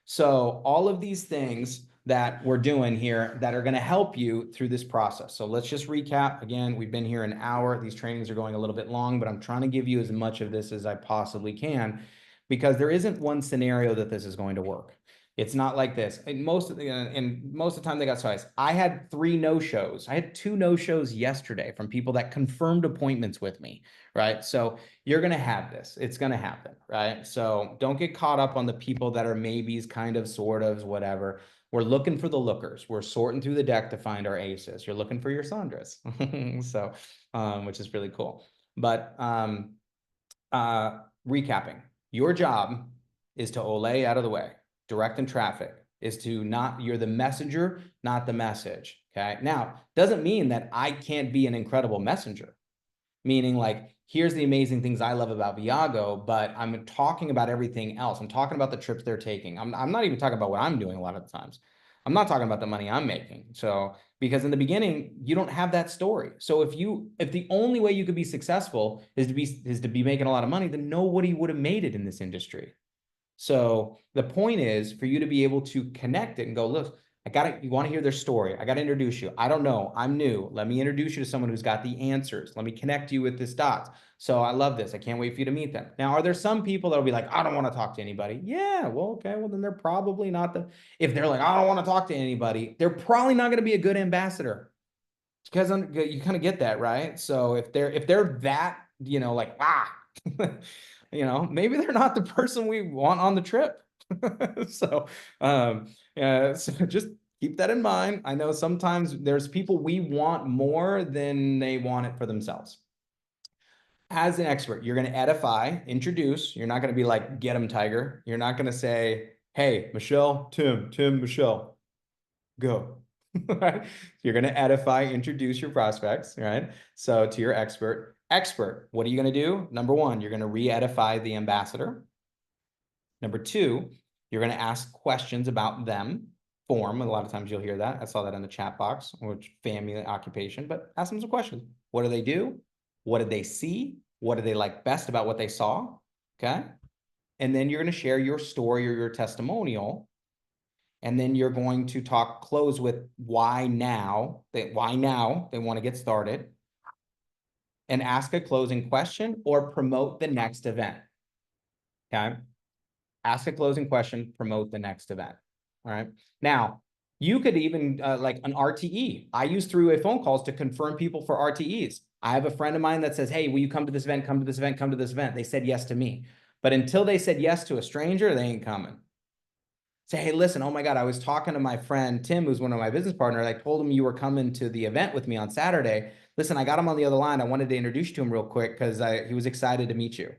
So all of these things that we're doing here that are going to help you through this process. So let's just recap. Again, we've been here an hour. These trainings are going a little bit long, but I'm trying to give you as much of this as I possibly can because there isn't one scenario that this is going to work. It's not like this. And most of the time they got size. I had 3 no-shows. I had 2 no-shows yesterday from people that confirmed appointments with me, right? So you're going to have this. It's going to happen, right? So don't get caught up on the people that are maybes, kind of, sort of, whatever. We're looking for the lookers. We're sorting through the deck to find our aces. You're looking for your Sandras. So, which is really cool. But recapping. Your job is to Olay out of the way, direct in traffic, is to not, you're the messenger, not the message. Okay. Now, doesn't mean that I can't be an incredible messenger, meaning like, here's the amazing things I love about Viago, but I'm talking about everything else. I'm talking about the trips they're taking. I'm not even talking about what I'm doing a lot of the times. I'm not talking about the money I'm making. So, because in the beginning, you don't have that story. So if the only way you could be successful is to be making a lot of money, then nobody would have made it in this industry. So the point is for you to be able to connect it and go, look, you want to hear their story. I got to introduce you. I don't know. I'm new. Let me introduce you to someone who's got the answers. Let me connect you with this dots. So I love this. I can't wait for you to meet them. Now, are there some people that'll be like, I don't want to talk to anybody? Yeah, well, okay. Well, then they're probably not if they're like, I don't want to talk to anybody, they're probably not going to be a good ambassador. Because you kind of get that, right? So if they're that, like, maybe they're not the person we want on the trip. So, so just keep that in mind. I know sometimes there's people we want more than they want it for themselves. As an expert, you're going to edify, introduce. You're not going to be like, get them, Tiger. You're not going to say, hey, Michelle, Tim, Michelle, go. Right? You're going to edify, introduce your prospects, right? So to your expert, what are you going to do? Number one, you're going to re-edify the ambassador. Number two, you're going to ask questions about them. Form, a lot of times you'll hear that. I saw that in the chat box, which family, occupation, but ask them some questions. What do they do? What did they see? What do they like best about what they saw? Okay. And then you're going to share your story or your testimonial. And then you're going to close with why now they want to get started, and ask a closing question or promote the next event. Okay. Ask a closing question, promote the next event. All right. Now, you could even like an RTE. I use three-way phone calls to confirm people for RTEs. I have a friend of mine that says, hey, will you come to this event, come to this event, come to this event? They said yes to me. But until they said yes to a stranger, they ain't coming. Say, hey, listen, oh my God, I was talking to my friend, Tim, who's one of my business partners. I told him you were coming to the event with me on Saturday. Listen, I got him on the other line. I wanted to introduce you to him real quick because he was excited to meet you.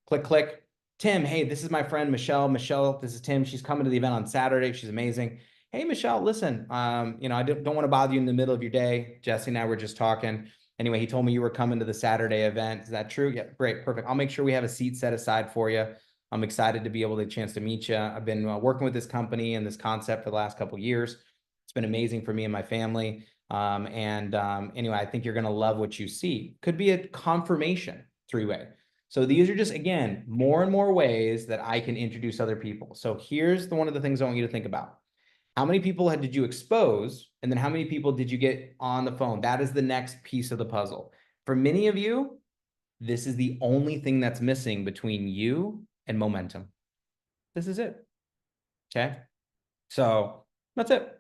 Click, click. Tim, hey, this is my friend, Michelle. Michelle, this is Tim. She's coming to the event on Saturday. She's amazing. Hey, Michelle, listen, I don't want to bother you in the middle of your day. Jesse and I were just talking. Anyway, he told me you were coming to the Saturday event. Is that true? Yeah, great, perfect. I'll make sure we have a seat set aside for you. I'm excited to be able to chance to meet you. I've been working with this company and this concept for the last couple of years. It's been amazing for me and my family. Anyway, I think you're going to love what you see. Could be a confirmation three-way. So these are just, again, more and more ways that I can introduce other people. So here's one of the things I want you to think about. How many people did you expose? And then how many people did you get on the phone? That is the next piece of the puzzle. For many of you, this is the only thing that's missing between you and momentum. This is it. Okay. So that's it.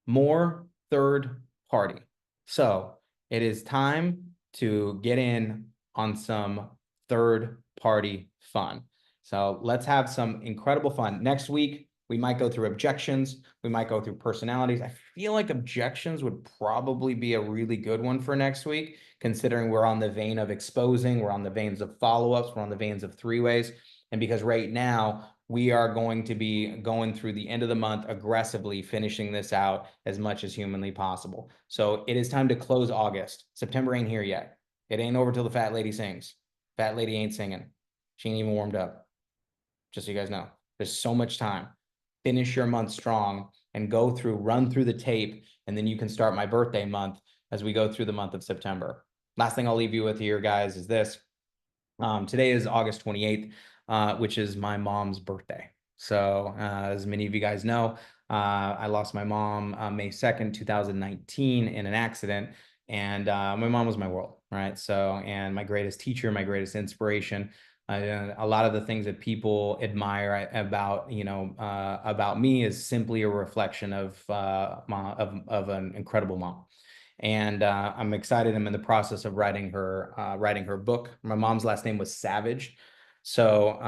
More third party. So it is time to get in on some third party fun. So let's have some incredible fun. Next week, we might go through objections. We might go through personalities. I feel like objections would probably be a really good one for next week, considering we're on the vein of exposing, we're on the veins of follow-ups, we're on the veins of three-ways. And because right now we are going to be going through the end of the month aggressively, finishing this out as much as humanly possible. So it is time to close August. September ain't here yet. It ain't over till the fat lady sings. Fat lady ain't singing. She ain't even warmed up. Just so you guys know, there's so much time. Finish your month strong and run through the tape. And then you can start my birthday month as we go through the month of September. Last thing I'll leave you with here, guys, is this. Today is August 28th, which is my mom's birthday. So as many of you guys know, I lost my mom May 2nd, 2019 in an accident. And my mom was my world, right? So, and my greatest teacher, my greatest inspiration. A lot of the things that people admire about me is simply a reflection of an incredible mom. And I'm excited. I'm in the process of writing her book. My mom's last name was Savage. So,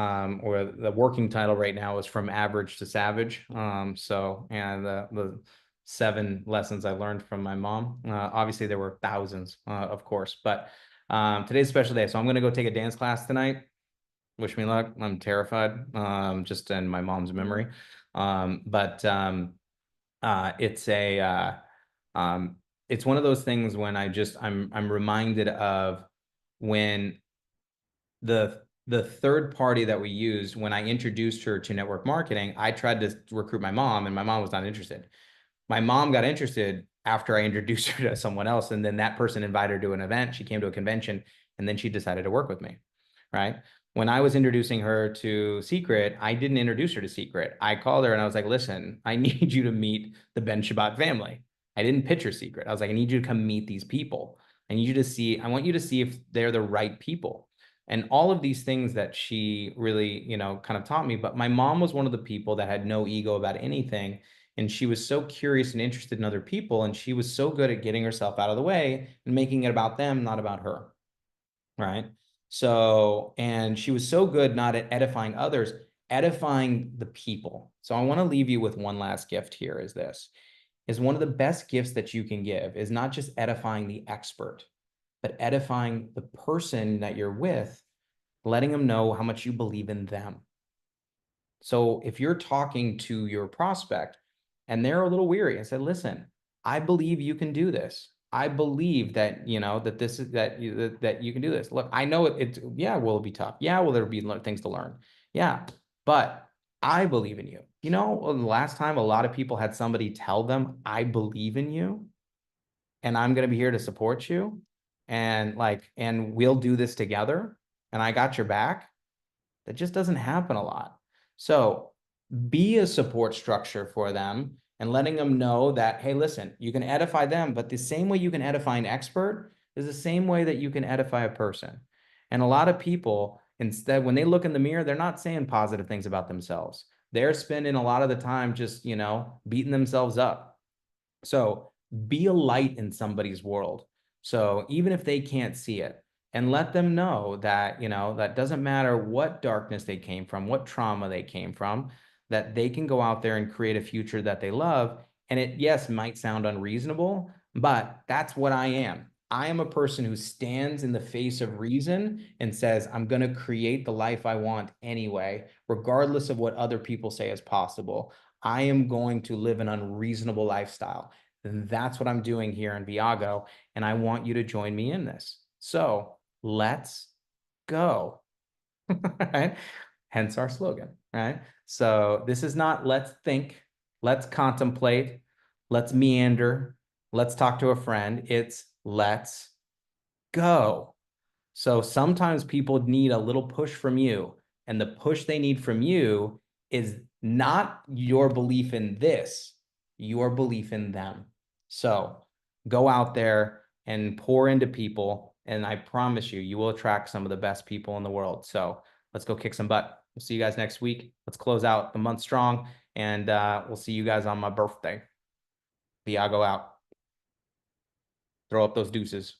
or the working title right now is From Average to Savage. And the 7 lessons I learned from my mom. Obviously there were thousands, of course, but today's a special day. So I'm going to go take a dance class tonight. Wish me luck. I'm terrified, just in my mom's memory. But it's a um, it's one of those things when I'm reminded of when the third party that we used when I introduced her to network marketing. I tried to recruit my mom, and my mom was not interested. My mom got interested after I introduced her to someone else, and then that person invited her to an event. She came to a convention, and then she decided to work with me, right? When I was introducing her to Secret, I didn't introduce her to Secret. I called her and I was like, listen, I need you to meet the Ben Shabbat family. I didn't pitch her Secret. I was like, I need you to come meet these people. I want you to see if they're the right people. And all of these things that she really, kind of taught me. But my mom was one of the people that had no ego about anything. And she was so curious and interested in other people. And she was so good at getting herself out of the way and making it about them, not about her. Right. So, and she was so good not at edifying others, edifying the people. So I want to leave you with one last gift here is this, is one of the best gifts that you can give is not just edifying the expert, but edifying the person that you're with, letting them know how much you believe in them. So if you're talking to your prospect and they're a little weary, I said, listen, I believe you can do this. I believe that, that this is that you can do this. Look, I know yeah, will it be tough? Yeah, will there be things to learn? Yeah, but I believe in you. The last time a lot of people had somebody tell them, I believe in you and I'm going to be here to support you and we'll do this together and I got your back. That just doesn't happen a lot. So be a support structure for them and letting them know that, hey, listen, you can edify them, but the same way you can edify an expert is the same way that you can edify a person. And a lot of people, instead, when they look in the mirror, they're not saying positive things about themselves. They're spending a lot of the time just, beating themselves up. So be a light in somebody's world. So even if they can't see it, and let them know that, that doesn't matter what darkness they came from, what trauma they came from, that they can go out there and create a future that they love. And it, yes, might sound unreasonable, but that's what I am. I am a person who stands in the face of reason and says, I'm going to create the life I want anyway, regardless of what other people say is possible. I am going to live an unreasonable lifestyle. And that's what I'm doing here in Viago. And I want you to join me in this. So let's go. Right? Hence our slogan, right? So this is not let's think, let's contemplate, let's meander, let's talk to a friend. It's let's go. So sometimes people need a little push from you, and the push they need from you is not your belief in this, your belief in them. So go out there and pour into people, and I promise you, you will attract some of the best people in the world. So let's go kick some butt. We'll see you guys next week. Let's close out the month strong, and we'll see you guys on my birthday. Viago out. Throw up those deuces.